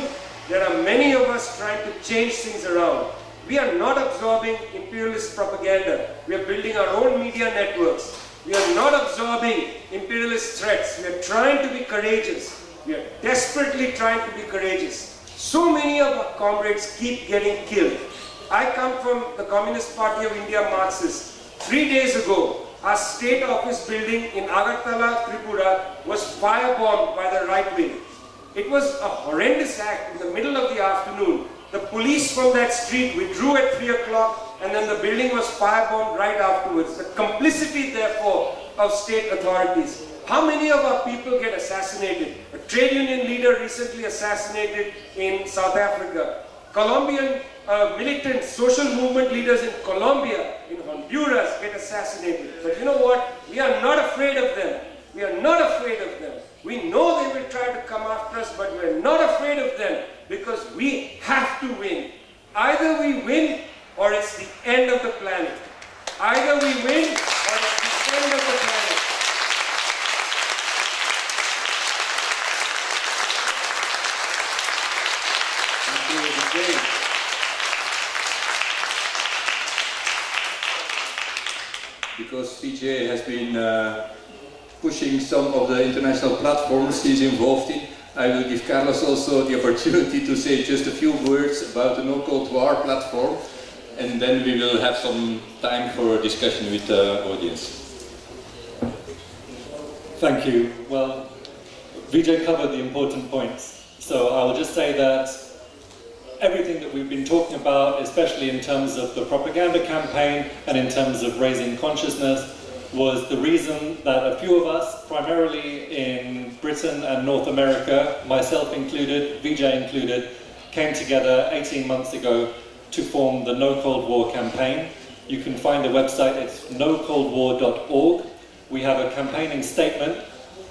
There are many of us trying to change things around. We are not absorbing imperialist propaganda. We are building our own media networks. We are not absorbing imperialist threats. We are trying to be courageous. We are desperately trying to be courageous. So many of our comrades keep getting killed. I come from the Communist Party of India, Marxist. 3 days ago, our state office building in Agartala, Tripura was firebombed by the right wing. It was a horrendous act in the middle of the afternoon. The police from that street withdrew at 3 o'clock and then the building was firebombed right afterwards. The complicity, therefore, of state authorities. How many of our people get assassinated? A trade union leader recently assassinated in South Africa. Colombian militant social movement leaders in Colombia, in Honduras get assassinated. But you know what? We are not afraid of them. We are not afraid of them. We know they will try to come after us, but we are not afraid of them because we have to win. Either we win or it's the end of the planet. Either we win or it's the end of the planet. Because VJ has been pushing some of the international platforms he's involved in, I will give Carlos also the opportunity to say just a few words about the contre-pouvoir platform, and then we will have some time for a discussion with the audience. Thank you. Well, Vijay covered the important points, so I will just say that everything that we've been talking about, especially in terms of the propaganda campaign and in terms of raising consciousness, was the reason that a few of us, primarily in Britain and North America, myself included, Vijay included, came together 18 months ago to form the No Cold War campaign. You can find the website, it's nocoldwar.org. We have a campaigning statement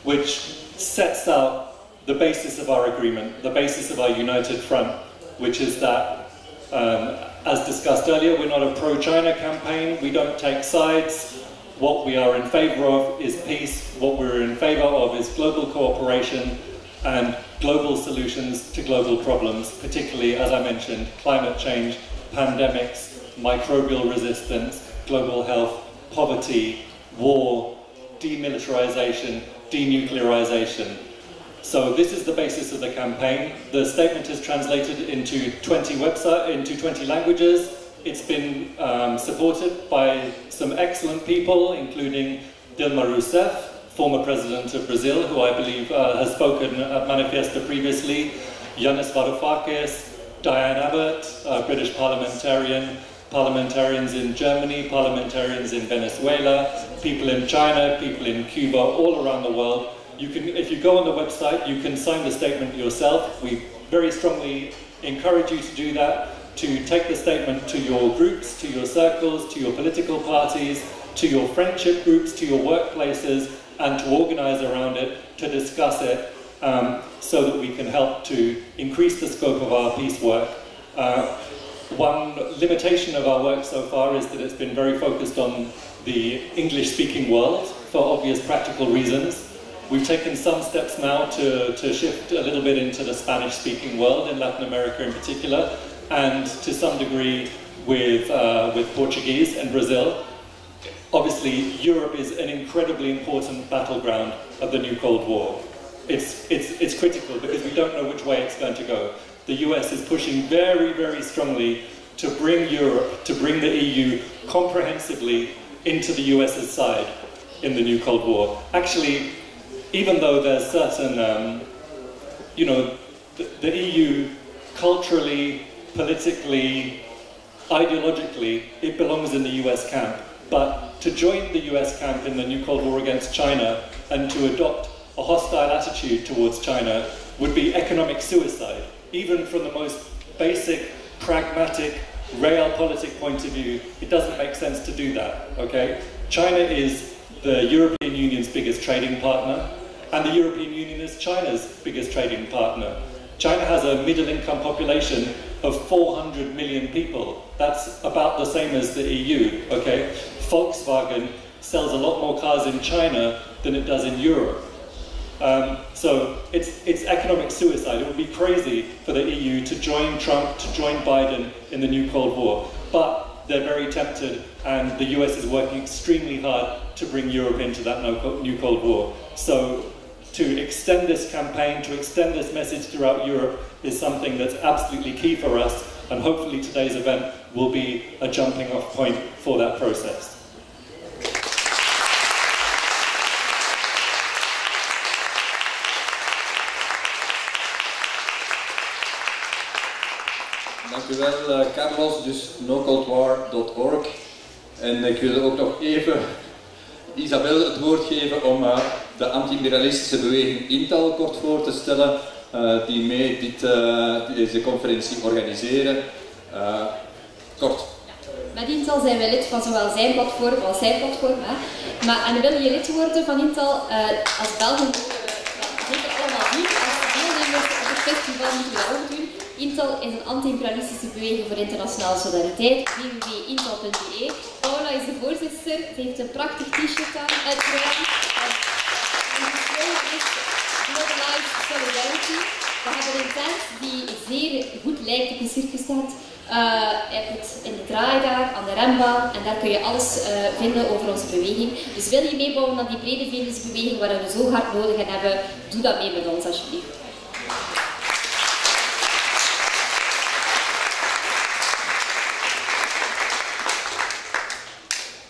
which sets out the basis of our agreement, the basis of our united front, which is that, as discussed earlier, we're not a pro-China campaign, we don't take sides. What we are in favour of is peace, what we're in favour of is global cooperation and global solutions to global problems, particularly, as I mentioned, climate change, pandemics, microbial resistance, global health, poverty, war, demilitarization, denuclearization. So this is the basis of the campaign. The statement is translated into 20 languages. It's been supported by some excellent people, including Dilma Rousseff, former president of Brazil, who I believe has spoken at Manifiesta previously, Yanis Varoufakis, Diane Abbott, British parliamentarian, parliamentarians in Germany, parliamentarians in Venezuela, people in China, people in Cuba, all around the world. You can, if you go on the website, you can sign the statement yourself. We very strongly encourage you to do that, to take the statement to your groups, to your circles, to your political parties, to your friendship groups, to your workplaces, and to organize around it, to discuss it, so that we can help to increase the scope of our peace work. One limitation of our work so far is that it's been very focused on the English-speaking world for obvious practical reasons. We've taken some steps now to shift a little bit into the Spanish-speaking world, in Latin America in particular, and to some degree with Portuguese and Brazil. Obviously, Europe is an incredibly important battleground of the new Cold War. It's critical because we don't know which way it's going to go. The US is pushing very, very strongly to bring Europe, to bring the EU comprehensively into the US's side in the new Cold War. Actually, even though there's certain, you know, the EU culturally, politically, ideologically, it belongs in the US camp. But to join the US camp in the new Cold War against China and to adopt a hostile attitude towards China would be economic suicide. Even from the most basic, pragmatic, realpolitik point of view, it doesn't make sense to do that, okay? China is the European Union's biggest trading partner, and the European Union is China's biggest trading partner. China has a middle-income population of 400 million people. That's about the same as the EU, okay? Volkswagen sells a lot more cars in China than it does in Europe. So it's economic suicide. It would be crazy for the EU to join Trump, to join Biden in the new Cold War. But they're very tempted, and the US is working extremely hard to bring Europe into that new Cold War. So to extend this campaign, to extend this message throughout Europe is something that's absolutely key for us, and hopefully today's event will be a jumping off point for that process. Dank u wel, Carlos, dus nocoldwar.org. En ik wil ook nog even Isabel het woord geven om de anti-imperialistische beweging Intel kort voor te stellen, die mee deze conferentie organiseren. Kort. Met Intel zijn wij lid van zowel zijn platform als zijn platform. Hè. Maar en wil je lid worden van Intel, als Belgen zeker allemaal niet. Als deelnemers op het festival moeten we dat ook doen. Intel is een anti-imperialistische beweging voor internationale solidariteit. www.intel.be. Paula is de voorzitter. Ze heeft een prachtig t-shirt aan, uiteraard. En de slogan is Globalized Solidarity. We hebben een tent die zeer goed lijkt op een circustent. Je hebt het in de draai daar, aan de rembaan, en daar kun je alles vinden over onze beweging. Dus wil je meebouwen aan die brede vredesbeweging waar we zo hard nodig aan hebben, doe dat mee met ons alsjeblieft.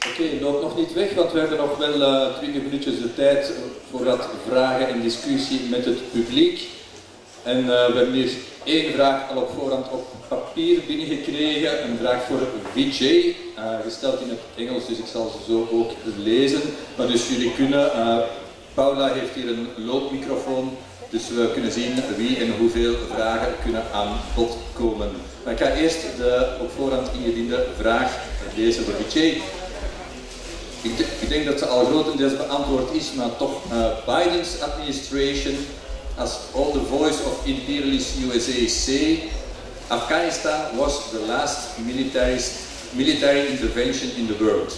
Oké, loop nog niet weg, want we hebben nog wel 20 minuutjes de tijd voor dat vragen en discussie met het publiek. En we hebben hier één vraag al op voorhand op papier binnengekregen. Een vraag voor Vijay, gesteld in het Engels, dus ik zal ze zo ook lezen. Maar dus jullie kunnen, Paula heeft hier een loopmicrofoon, dus we kunnen zien wie en hoeveel vragen kunnen aan bod komen. Maar ik ga eerst de op voorhand ingediende vraag lezen voor Vijay. Ik denk dat ze al grotendeels beantwoord is, maar toch Biden's administration, as all the voice of imperialist USA say, Afghanistan was the last military intervention in the world.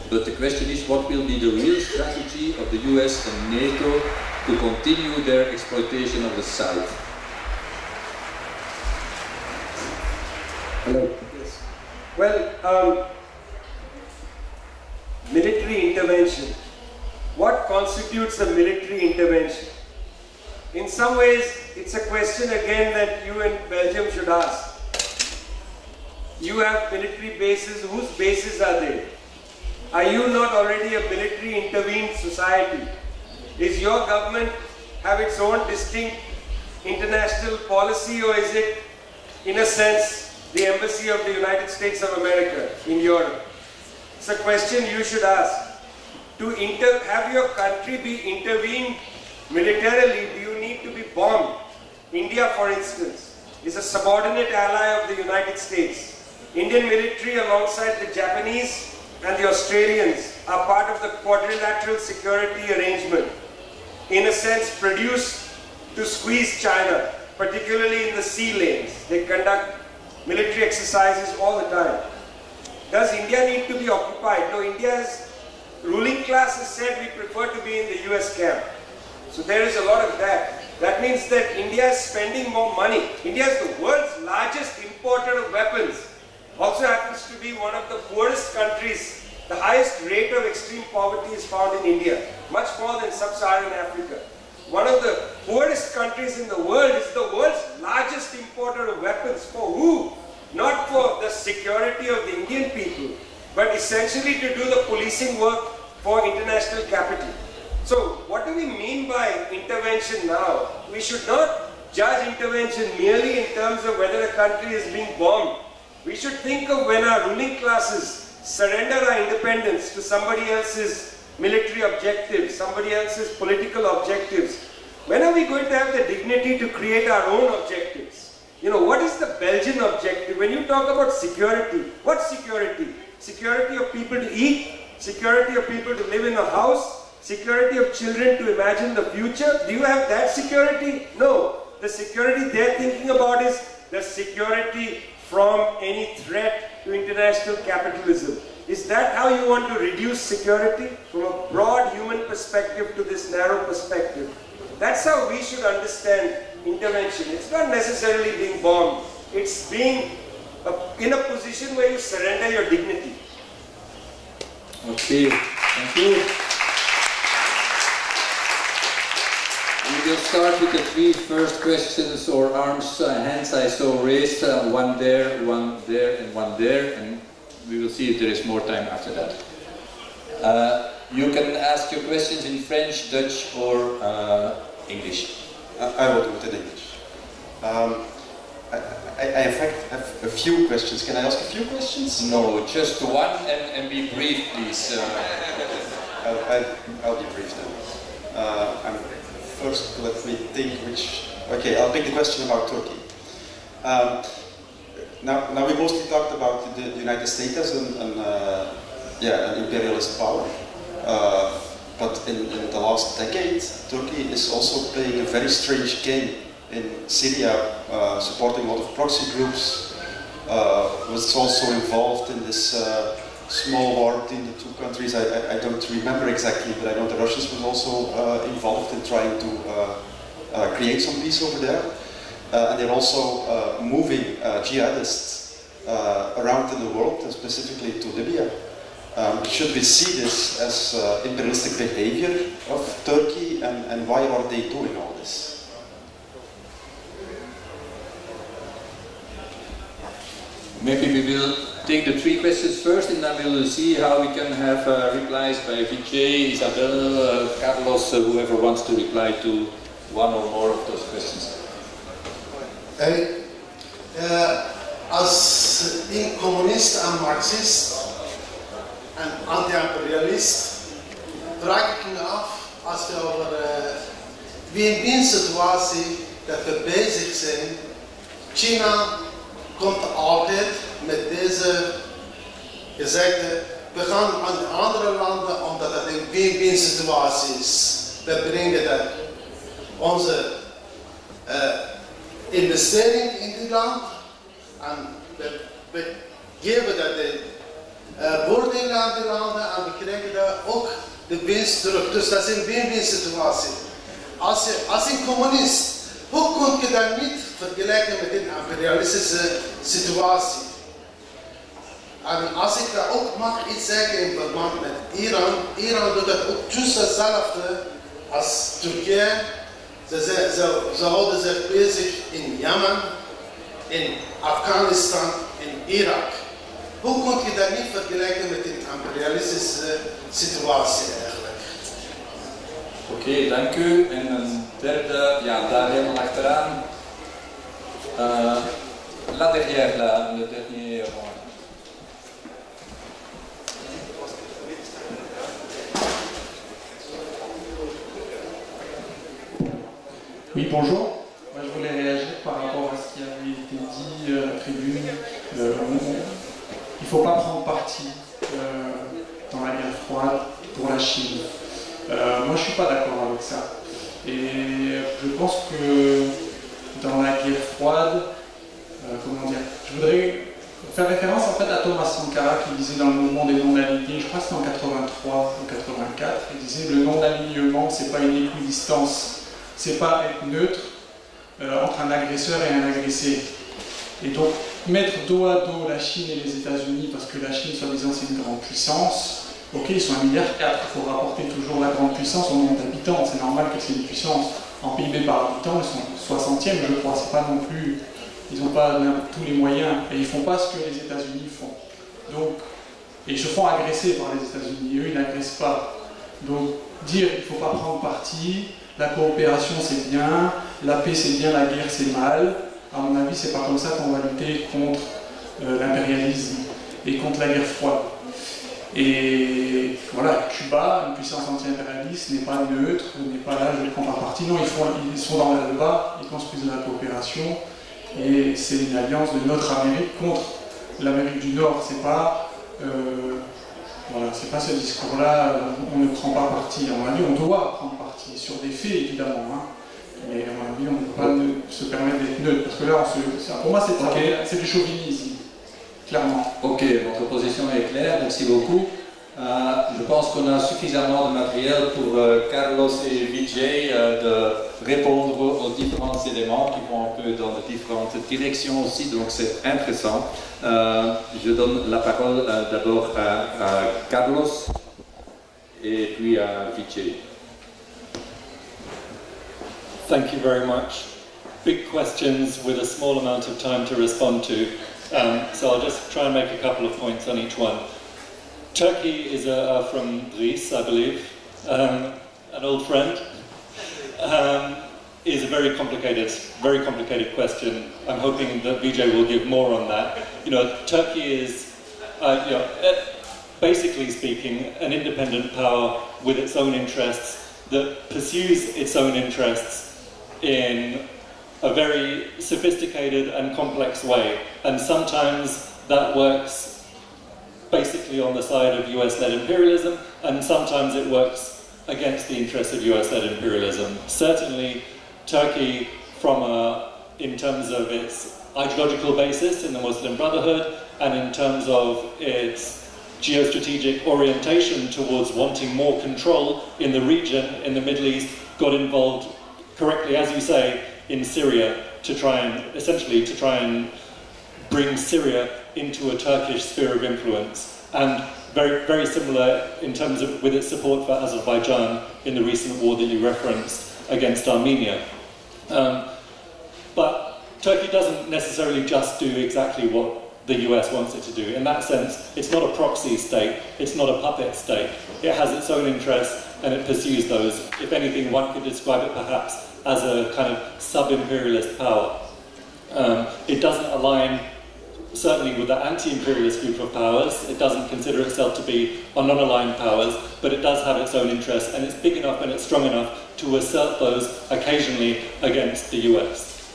But the question is, what will be the real strategy of the US and NATO to continue their exploitation of the South? Hello. Yes. Well, military intervention. What constitutes a military intervention? In some ways, it's a question again that you in Belgium should ask. You have military bases, whose bases are they? Are you not already a military intervened society? Is your government have its own distinct international policy, or is it, in a sense, the embassy of the United States of America in Europe? It's a question you should ask. To have your country be intervened militarily, do you need to be bombed? India, for instance, is a subordinate ally of the United States. Indian military, alongside the Japanese and the Australians, are part of the quadrilateral security arrangement, in a sense produced to squeeze China, particularly in the sea lanes. They conduct military exercises all the time. Does India need to be occupied? No, India's ruling class has said we prefer to be in the US camp. So there is a lot of that. That means that India is spending more money. India is the world's largest importer of weapons. Also happens to be one of the poorest countries. The highest rate of extreme poverty is found in India, much more than sub-Saharan Africa. One of the poorest countries in the world is the world's largest importer of weapons. For who? Not for the security of the Indian people, but essentially to do the policing work for international capital. So what do we mean by intervention now? We should not judge intervention merely in terms of whether a country is being bombed. We should think of when our ruling classes surrender our independence to somebody else's military objectives, somebody else's political objectives. When are we going to have the dignity to create our own objectives? You know, what is the Belgian objective? When you talk about security, what security? Security of people to eat, security of people to live in a house, security of children to imagine the future. Do you have that security? No. The security they're thinking about is the security from any threat to international capitalism. Is that how you want to reduce security? From a broad human perspective to this narrow perspective. That's how we should understand intervention. It's not necessarily being bombed. It's being in a position where you surrender your dignity. Okay, thank you. We will start with the three first questions or hands I saw raised. One there, and one there, and we will see if there is more time after that. You can ask your questions in French, Dutch, or English. I will do it in English. I in fact have a few questions. Can I ask a few questions? No, just one, and be brief, please. I'll be brief then. First, let me think which... Okay, I'll pick the question about Turkey. Now we mostly talked about the United States as an imperialist power. But in the last decade, Turkey is also playing a very strange game in Syria, supporting a lot of proxy groups. Was also involved in this small war between the two countries. I don't remember exactly, but I know the Russians were also involved in trying to create some peace over there. And they're also moving jihadists around in the world, and specifically to Libya. Should we see this as imperialistic behavior of Turkey, and why are they doing all this? Maybe we will take the three questions first, and then we will see how we can have replies by Vijay, Isabel, Carlos, whoever wants to reply to one or more of those questions. Als communist en marxist en anti-imperialist vraag ik me af, als we over win-win situatie dat we bezig zijn. China komt altijd met deze gezegde, we gaan aan de andere landen omdat het een win-win situatie is. We brengen dat onze investering in dit land en we geven dat de voordelen aan die landen en we krijgen daar ook de winst terug. Dus dat is een win-win situatie. Als een communist, hoe kun je dat niet vergelijken met een imperialistische situatie? En als ik dat ook mag iets zeggen in verband met Iran, Iran doet dat ook juist hetzelfde als Turkije. Ze houden zich bezig in Jemen, in Afghanistan, in Irak. Hoe kun je dat niet vergelijken met een imperialistische situatie eigenlijk? Oké, dank u. En een derde, ja, daar helemaal achteraan. là derrière, là, le dernier rang. Oui, bonjour. Moi, je voulais réagir par rapport à ce qui avait été dit à la tribune. Il ne faut pas prendre parti dans la guerre froide pour la Chine. Moi, je ne suis pas d'accord avec ça. Et je pense que dans la guerre froide, comment dire, je voudrais faire référence en fait à Thomas Sankara qui disait dans le mouvement des non-alignés, je crois que c'était en 83 ou 84, il disait le non-alignement, c'est pas une équidistance. C'est pas être neutre entre un agresseur et un agressé. Et donc, mettre dos à dos la Chine et les États-Unis, parce que la Chine, soi-disant, c'est une grande puissance, ok, ils sont 1,4 milliard, il faut rapporter toujours la grande puissance au nombre d'habitants, c'est normal que c'est une puissance. En PIB par habitant, ils sont 60e, je crois, c'est pas non plus, ils n'ont pas tous les moyens, et ils font pas ce que les États-Unis font. Donc, et ils se font agresser par les États-Unis, eux, ils n'agressent pas. Donc, dire il ne faut pas prendre parti, la coopération c'est bien, la paix c'est bien, la guerre c'est mal. À mon avis, c'est pas comme ça qu'on va lutter contre l'impérialisme et contre la guerre froide. Et voilà, Cuba, une puissance anti-impérialiste, n'est pas neutre, n'est pas là, je ne prends pas parti. Non, ils sont dans le bas, ils construisent la coopération. Et c'est une alliance de notre Amérique contre l'Amérique du Nord. C'est pas... voilà, c'est pas ce discours-là, on ne prend pas parti. À mon avis, on doit prendre parti, sur des faits évidemment, hein. Mais à mon avis, on ne peut pas se permettre d'être neutre, parce que là, pour moi, c'est du chauvinisme, clairement. Ok, votre position est claire, merci beaucoup. Je pense qu'on a suffisamment de matériel pour Carlos et Vijay de répondre aux différents éléments qui vont un peu dans de différentes directions aussi, donc c'est intéressant. Je donne la parole d'abord à Carlos et puis à Vijay. Thank you very much. Big questions with a small amount of time to respond to. So I'll just try and make a couple of points on each one. Turkey is from Greece, I believe, an old friend. Is a very complicated question. I'm hoping that Vijay will give more on that. You know, Turkey is, basically speaking, an independent power with its own interests that pursues its own interests in a very sophisticated and complex way. And sometimes that works basically on the side of US-led imperialism, and sometimes it works against the interests of US-led imperialism. Certainly, Turkey, in terms of its ideological basis in the Muslim Brotherhood, and in terms of its geostrategic orientation towards wanting more control in the region, in the Middle East, got involved correctly, as you say, in Syria to try and bring Syria into a Turkish sphere of influence, and very, very similar in terms of with its support for Azerbaijan in the recent war that you referenced against Armenia. But Turkey doesn't necessarily just do exactly what the US wants it to do. In that sense, it's not a proxy state, it's not a puppet state. It has its own interests and it pursues those. If anything, one could describe it perhaps as a kind of sub-imperialist power. It doesn't align certainly with the anti-imperialist group of powers. It doesn't consider itself to be a non-aligned powers, but it does have its own interests, and it's big enough and it's strong enough to assert those occasionally against the US.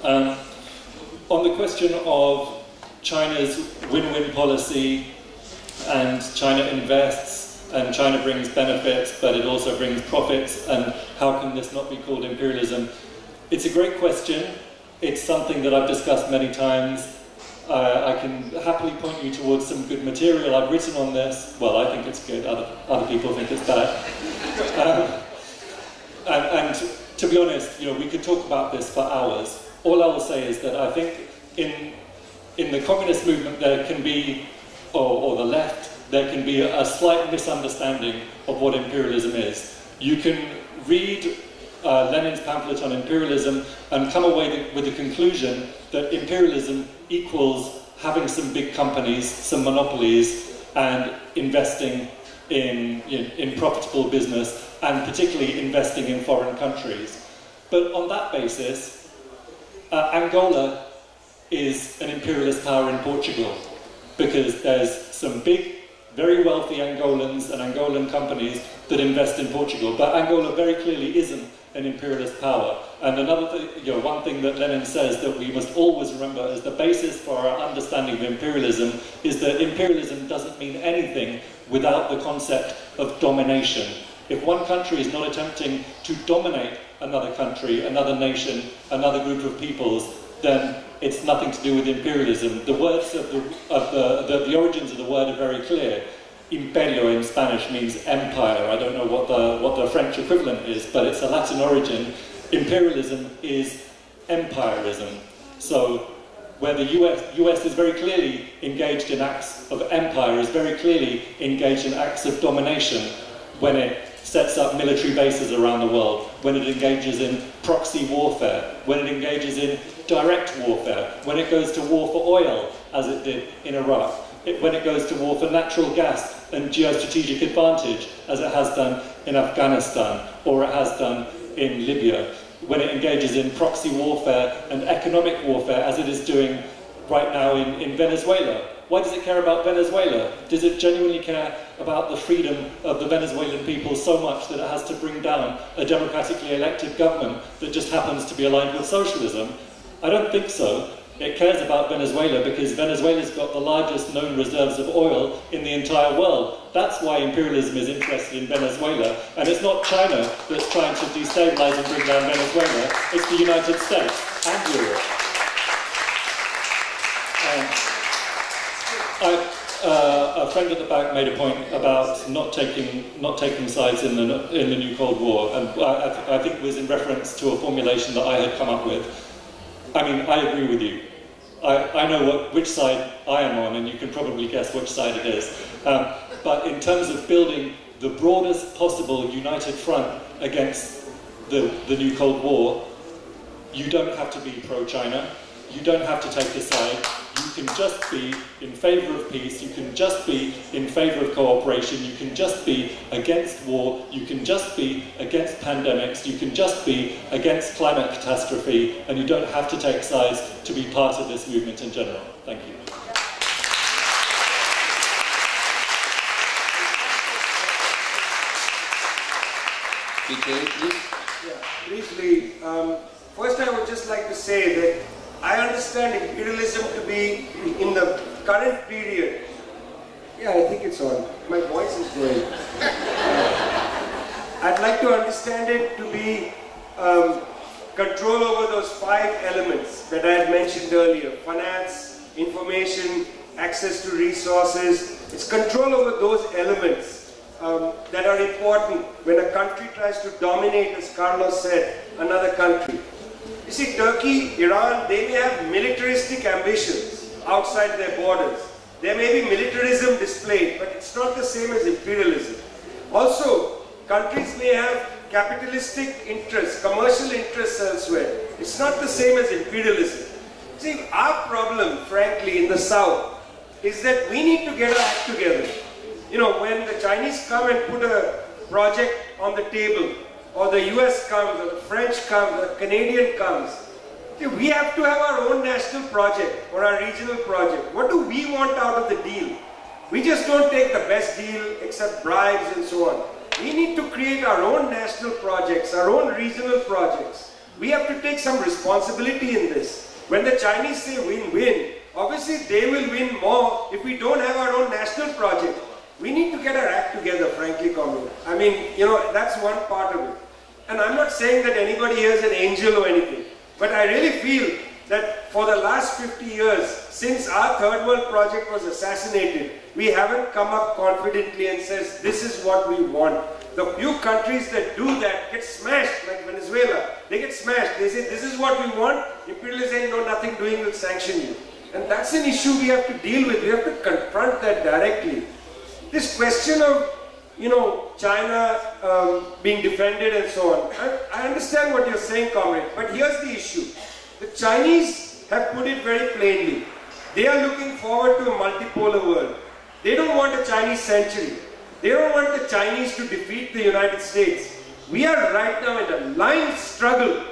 On the question of China's win-win policy, and China invests, and China brings benefits, but it also brings profits, and how can this not be called imperialism? It's a great question. It's something that I've discussed many times. I can happily point you towards some good material I've written on this. Well, I think it's good, other people think it's bad. And to be honest, you know, we could talk about this for hours. All I will say is that I think in the communist movement there can be, or the left, there can be a slight misunderstanding of what imperialism is. You can read Lenin's pamphlet on imperialism and come away with the conclusion that imperialism equals having some big companies, some monopolies, and investing in profitable business, and particularly investing in foreign countries. But on that basis, Angola is an imperialist power in Portugal, because there's some big, very wealthy Angolans and Angolan companies that invest in Portugal, but Angola very clearly isn't an imperialist power. And another thing, one thing that Lenin says that we must always remember as the basis for our understanding of imperialism is that imperialism doesn't mean anything without the concept of domination. If one country is not attempting to dominate another country, another nation, another group of peoples, then it's nothing to do with imperialism. The words of the origins of the word are very clear. Imperio in Spanish means empire. I don't know what the French equivalent is, but it's a Latin origin. Imperialism is empirism. So where the US is very clearly engaged in acts of empire, is very clearly engaged in acts of domination when it sets up military bases around the world, when it engages in proxy warfare, when it engages in direct warfare, when it goes to war for oil, as it did in Iraq, when it goes to war for natural gas and geostrategic advantage, as it has done in Afghanistan, or it has done in Libya, when it engages in proxy warfare and economic warfare, as it is doing right now in Venezuela. Why does it care about Venezuela? Does it genuinely care about the freedom of the Venezuelan people so much that it has to bring down a democratically elected government that just happens to be aligned with socialism? I don't think so. It cares about Venezuela because Venezuela's got the largest known reserves of oil in the entire world. That's why imperialism is interested in Venezuela. And it's not China that's trying to destabilize and bring down Venezuela. It's the United States and Europe. A friend at the back made a point about not taking sides in the new Cold War, and I think it was in reference to a formulation that I had come up with. I mean, I agree with you. I know which side I am on, and you can probably guess which side it is. But in terms of building the broadest possible united front against the new Cold War, you don't have to be pro-China. You don't have to take a side. You can just be in favour of peace. You can just be in favour of cooperation. You can just be against war. You can just be against pandemics. You can just be against climate catastrophe. And you don't have to take sides to be part of this movement in general. Thank you. Briefly, first I would just like to say that I understand imperialism to be, in the current period, yeah, I think it's on. My voice is going. I'd like to understand it to be control over those 5 elements that I had mentioned earlier. Finance, information, access to resources. It's control over those elements that are important when a country tries to dominate, as Carlos said, another country. You see, Turkey, Iran, they may have militaristic ambitions outside their borders. There may be militarism displayed, but it's not the same as imperialism. Also, countries may have capitalistic interests, commercial interests elsewhere. It's not the same as imperialism. See, our problem, frankly, in the South, is that we need to get our act together. You know, when the Chinese come and put a project on the table, or the US comes, or the French comes, or the Canadian comes, we have to have our own national project, or our regional project. What do we want out of the deal? We just don't take the best deal, accept bribes and so on. We need to create our own national projects, our own regional projects. We have to take some responsibility in this. When the Chinese say win-win, obviously they will win more if we don't have our own national project. We need to get our act together, frankly, comrade. I mean, you know, that's one part of it. And I'm not saying that anybody here is an angel or anything, but I really feel that for the last 50 years, since our third world project was assassinated, we haven't come up confidently and says, this is what we want. The few countries that do that get smashed, like Venezuela. They get smashed. They say, this is what we want. Imperialists ain't no nothing doing, will sanction you. And that's an issue we have to deal with. We have to confront that directly. This question of, you know, China being defended and so on. I understand what you're saying, comrade, but here's the issue. The Chinese have put it very plainly. They are looking forward to a multipolar world. They don't want a Chinese century. They don't want the Chinese to defeat the United States. We are right now in a line struggle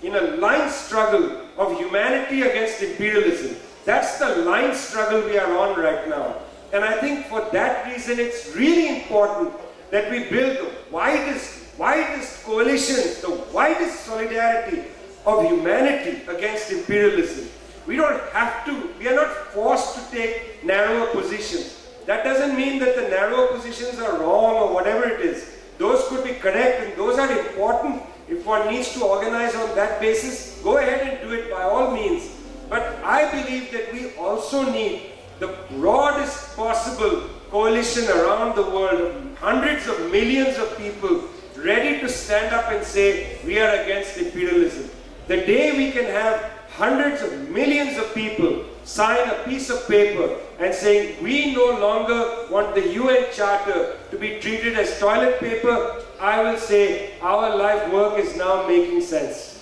in a line struggle of humanity against imperialism. That's the line struggle we are on right now. And I think for that reason it's really important that we build the widest coalitions, the widest solidarity of humanity against imperialism. We don't have to, we are not forced to take narrower positions. That doesn't mean that the narrower positions are wrong or whatever it is. Those could be correct and those are important. If one needs to organize on that basis, go ahead and do it by all means. But I believe that we also need the broadest possible coalition around the world of hundreds of millions of people ready to stand up and say, we are against imperialism. The day we can have hundreds of millions of people sign a piece of paper and saying, we no longer want the UN Charter to be treated as toilet paper, I will say our life work is now making sense.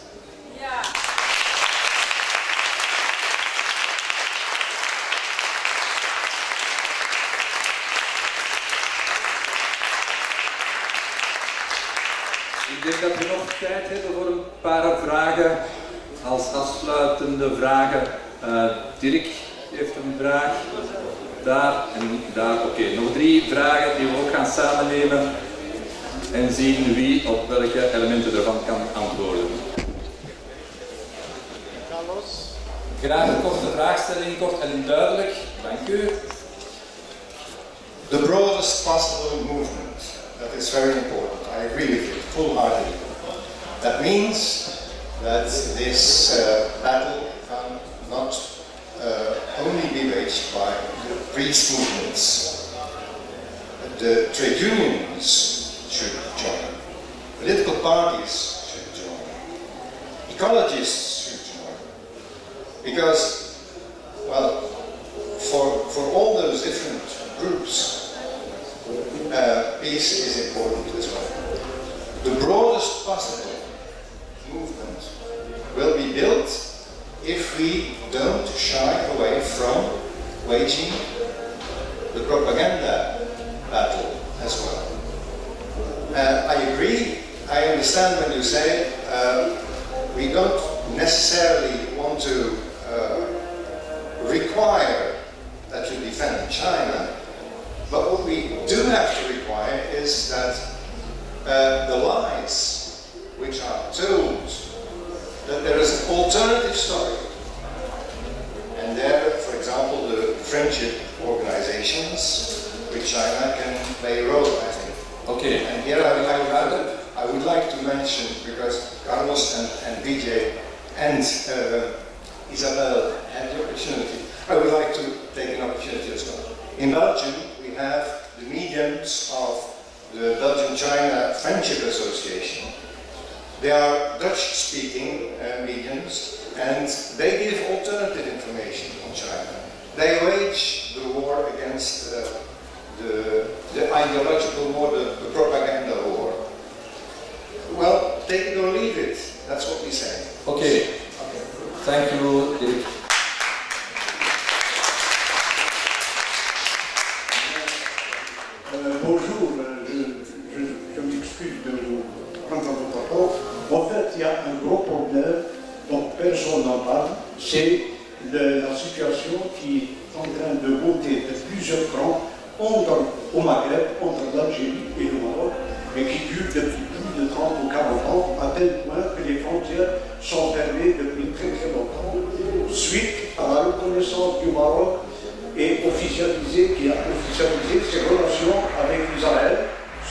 Yeah. Ik denk dat we nog tijd hebben voor een paar vragen. Als afsluitende vragen. Dirk heeft een vraag. Daar en daar. Oké, nog 3 vragen die we ook gaan samennemen. En zien wie op welke elementen ervan kan antwoorden. Graag een korte vraagstelling, kort en duidelijk. Dank u. The broadest possible movement. That is very important. I agree with you, full-heartedly. That means that this battle can not only be waged by the peace movements. The trade unions should join. Political parties should join. Ecologists should join. Because, well, for all those different groups, peace is important as well. The broadest possible movement will be built if we don't shy away from waging the propaganda battle as well. I agree, I understand when you say we don't necessarily want to require that you defend China, but what we do have to require is that the lies which are told that there is an alternative story. And there, for example, the friendship organizations with China can play a role, I think. Okay. And here I would like to mention, because Carlos and BJ and Isabel had the opportunity, I would like to take an opportunity as well. In Belgium, we have the mediums of the Belgian-China Friendship Association. They are Dutch-speaking mediums, and they give alternative information on China. They wage the war against the ideological war, the propaganda war. Well, take it or leave it. That's what we say. Okay. Thank you, Dirk. Bonjour, je m'excuse de vous prendre votre rapport. En fait, il y a un gros problème dont personne n'en parle, c'est la situation qui est en train de monter de plusieurs crans au Maghreb, entre l'Algérie et le Maroc, et qui dure depuis plus de 30 ou 40 ans, à tel point que les frontières sont fermées depuis très très longtemps, suite à la reconnaissance du Maroc et qui a officialisé ses relations avec Israël.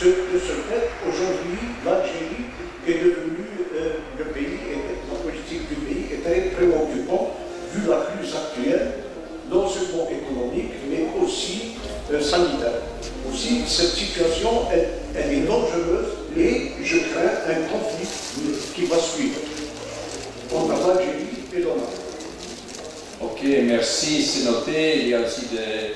De ce fait, aujourd'hui, l'Algérie est devenue le pays, la politique du pays est très préoccupante vu la crise actuelle, non seulement économique, mais aussi sanitaire. Aussi, cette situation, elle est dangereuse et je crains un conflit qui va suivre entre l'Algérie et le Maroc. Ok, merci, c'est noté. Il y a aussi des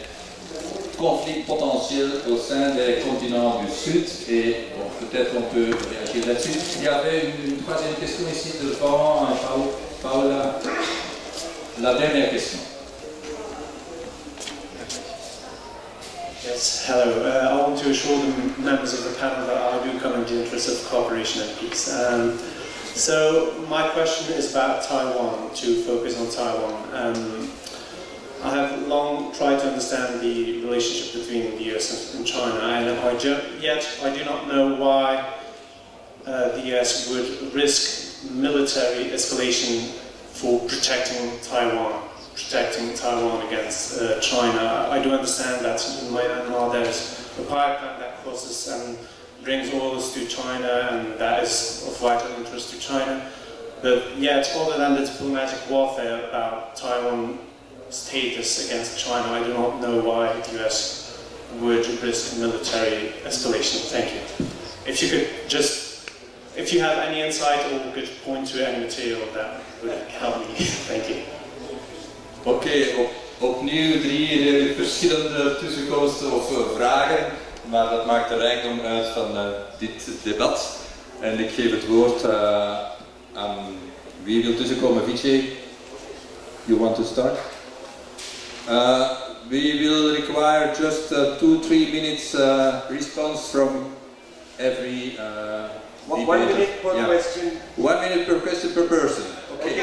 conflits potentiels au sein des continents du Sud et bon, peut-être on peut réagir là-dessus. Il y avait une troisième question ici devant, Paola. La dernière question. Yes, hello. I want to assure the members of the panel that I do come in the interest of cooperation and peace. So my question is about Taiwan, to focus on Taiwan. I have long tried to understand the relationship between the US and China, and yet I do not know why the US would risk military escalation for protecting Taiwan against China. I do understand that in Myanmar there's a pipeline that crosses and brings oils to China, and that is of vital interest to China. But yet, other than the diplomatic warfare about Taiwan status against China, I do not know why the US would risk military escalation. Thank you. If you could just, if you have any insight or could point to any material that would help me. Thank you. Oké, opnieuw 3 verschillende tussenkomsten of vragen, maar dat maakt de rijkdom uit van dit debat. En ik geef het woord aan wie wil tussenkomen. Vijay, you want to start? We will require just 2-3 minutes response from every 1 minute per question. 1 minute per question per person. Okay.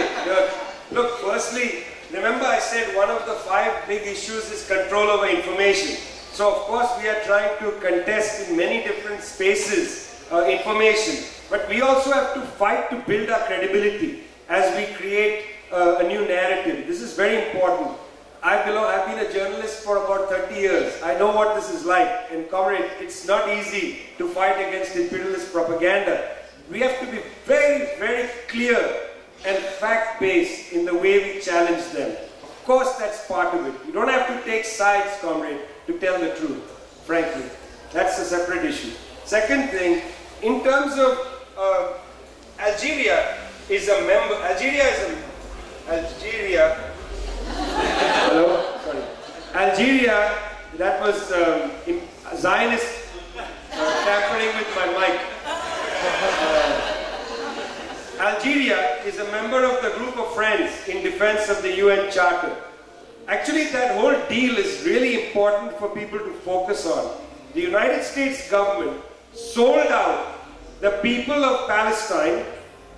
Look, firstly, remember I said one of the 5 big issues is control over information. So of course we are trying to contest in many different spaces information, but we also have to fight to build our credibility as we create a new narrative. This is very important. I've been a journalist for about 30 years. I know what this is like, and comrade, it's not easy to fight against imperialist propaganda. We have to be very, very clear and fact-based in the way we challenge them. Of course, that's part of it. You don't have to take sides, comrade, to tell the truth, frankly. That's a separate issue. Second thing, in terms of Algeria is a member, hello? Sorry. Algeria, that was Zionist tampering with my mic. Algeria is a member of the group of friends in defense of the UN Charter. Actually, that whole deal is really important for people to focus on. The United States government sold out the people of Palestine,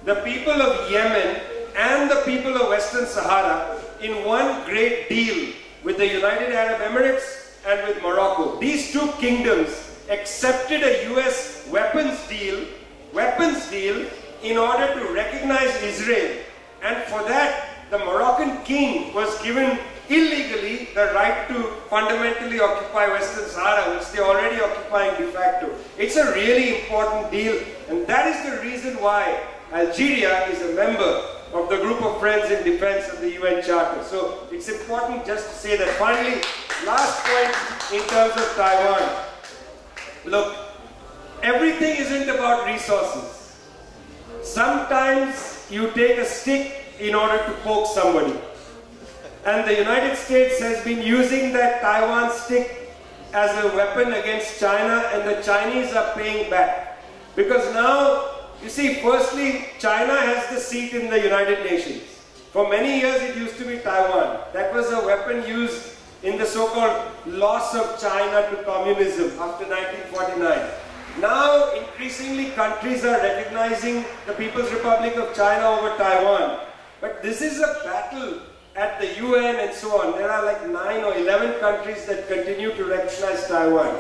the people of Yemen, and the people of Western Sahara in one great deal with the United Arab Emirates and with Morocco. These 2 kingdoms accepted a US weapons deal in order to recognize Israel. And for that, the Moroccan king was given illegally the right to fundamentally occupy Western Sahara, which they're already occupying de facto. It's a really important deal, and that is the reason why Algeria is a member of the group of friends in defense of the UN Charter. So it's important just to say that. Finally, last point in terms of Taiwan. Look, everything isn't about resources. Sometimes you take a stick in order to poke somebody. And the United States has been using that Taiwan stick as a weapon against China, and the Chinese are paying back. Because now, you see, firstly, China has the seat in the United Nations. For many years it used to be Taiwan. That was a weapon used in the so-called loss of China to communism after 1949. Now, increasingly, countries are recognizing the People's Republic of China over Taiwan. But this is a battle at the UN and so on. There are like 9 or 11 countries that continue to recognize Taiwan.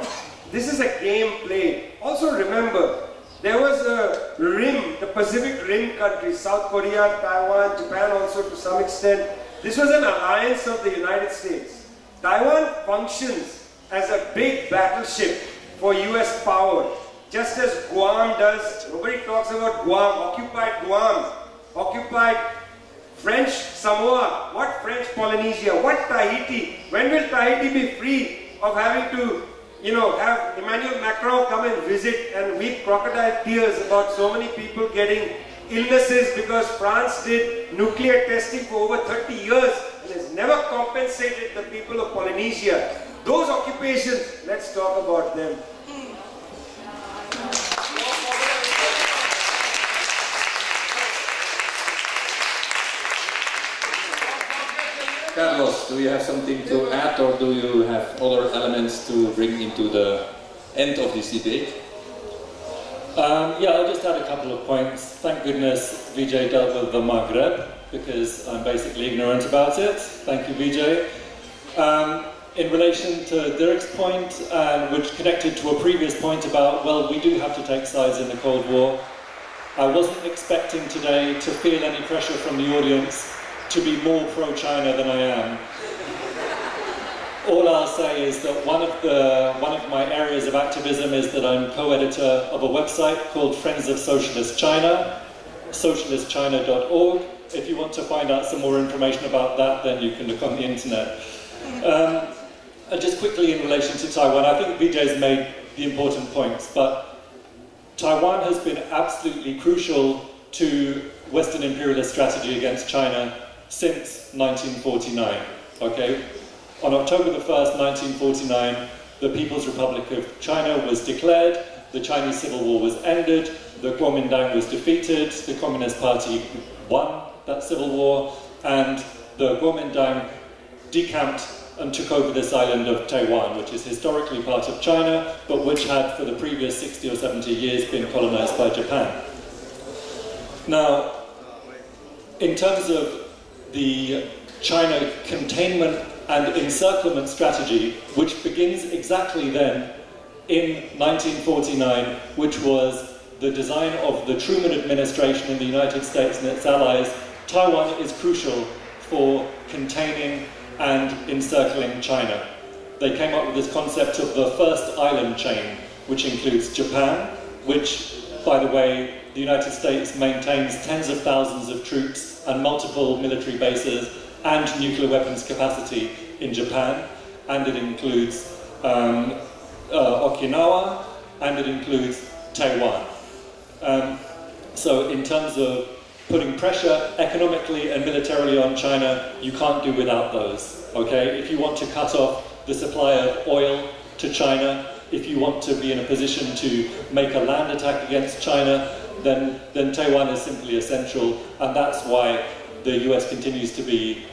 This is a game played. Also remember, there was a rim, the Pacific Rim countries, South Korea, Taiwan, Japan also to some extent. This was an alliance of the United States. Taiwan functions as a big battleship for US power, just as Guam does. Nobody talks about Guam, occupied French Samoa, what French Polynesia, what Tahiti. When will Tahiti be free of having to, have Emmanuel Macron come and visit and weep crocodile tears about so many people getting illnesses because France did nuclear testing for over 30 years and has never compensated the people of Polynesia. Those occupations, let's talk about them. Carlos, do you have something to add, or do you have other elements to bring into the end of this debate? Yeah, I'll just add a couple of points. Thank goodness Vijay dealt with the Maghreb, because I'm basically ignorant about it. Thank you, Vijay. In relation to Dirk's point, which connected to a previous point about, well, we do have to take sides in the Cold War. I wasn't expecting today to feel any pressure from the audience to be more pro-China than I am. All I'll say is that one of my areas of activism is that I'm co-editor of a website called Friends of Socialist China, socialistchina.org. If you want to find out some more information about that, then you can look on the internet. And just quickly in relation to Taiwan, I think Vijay's made the important points, but Taiwan has been absolutely crucial to Western imperialist strategy against China since 1949, okay? On October the 1st, 1949, the People's Republic of China was declared, the Chinese Civil War was ended, the Kuomintang was defeated, the Communist Party won that civil war, and the Kuomintang decamped and took over this island of Taiwan, which is historically part of China, but which had for the previous 60 or 70 years been colonized by Japan. Now, in terms of the China containment and encirclement strategy, which begins exactly then in 1949, which was the design of the Truman administration in the United States and its allies, Taiwan is crucial for containing and encircling China. They came up with this concept of the first island chain, which includes Japan, which, by the way, the United States maintains tens of thousands of troops and multiple military bases and nuclear weapons capacity in Japan, and it includes Okinawa, and it includes Taiwan. So in terms of putting pressure economically and militarily on China, you can't do without those, okay? If you want to cut off the supply of oil to China, if you want to be in a position to make a land attack against China, then Taiwan is simply essential, and that's why the US continues to be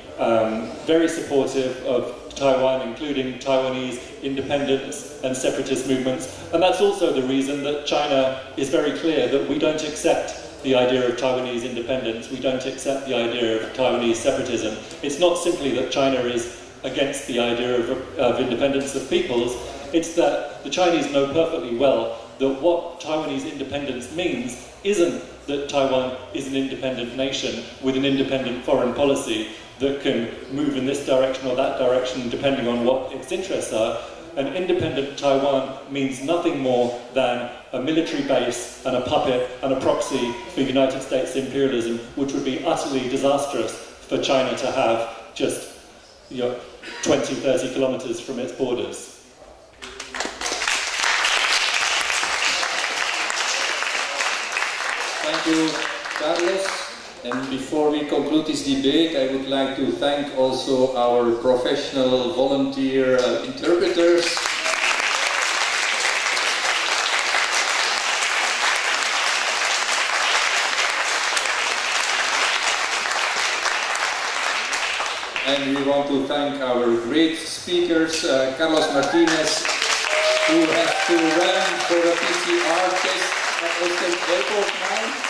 very supportive of Taiwan, including Taiwanese independence and separatist movements. And that's also the reason that China is very clear that we don't accept the idea of Taiwanese independence, we don't accept the idea of Taiwanese separatism. It's not simply that China is against the idea of independence of peoples, it's that the Chinese know perfectly well that what Taiwanese independence means isn't that Taiwan is an independent nation with an independent foreign policy that can move in this direction or that direction depending on what its interests are. An independent Taiwan means nothing more than a military base and a puppet and a proxy for United States imperialism, which would be utterly disastrous for China to have just 20, 30 kilometers from its borders. Thank you, Carlos. And before we conclude this debate, I would like to thank also our professional volunteer interpreters. And we want to thank our great speakers, Carlos Martinez, who has to run for a PCR test at Ostend Airport now.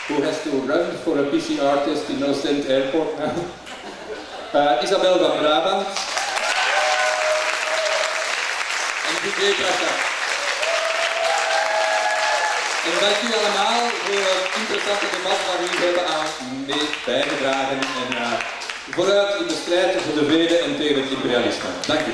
Who has to run for a PCR test in Ostend Airport now. Isabel van Brabant. En Vijay Prasad. En dank u allemaal voor het interessante debat waar jullie hebben aan mee bijgedragen. En vooruit in de strijd voor de vrede en tegen het imperialisme. Dank u.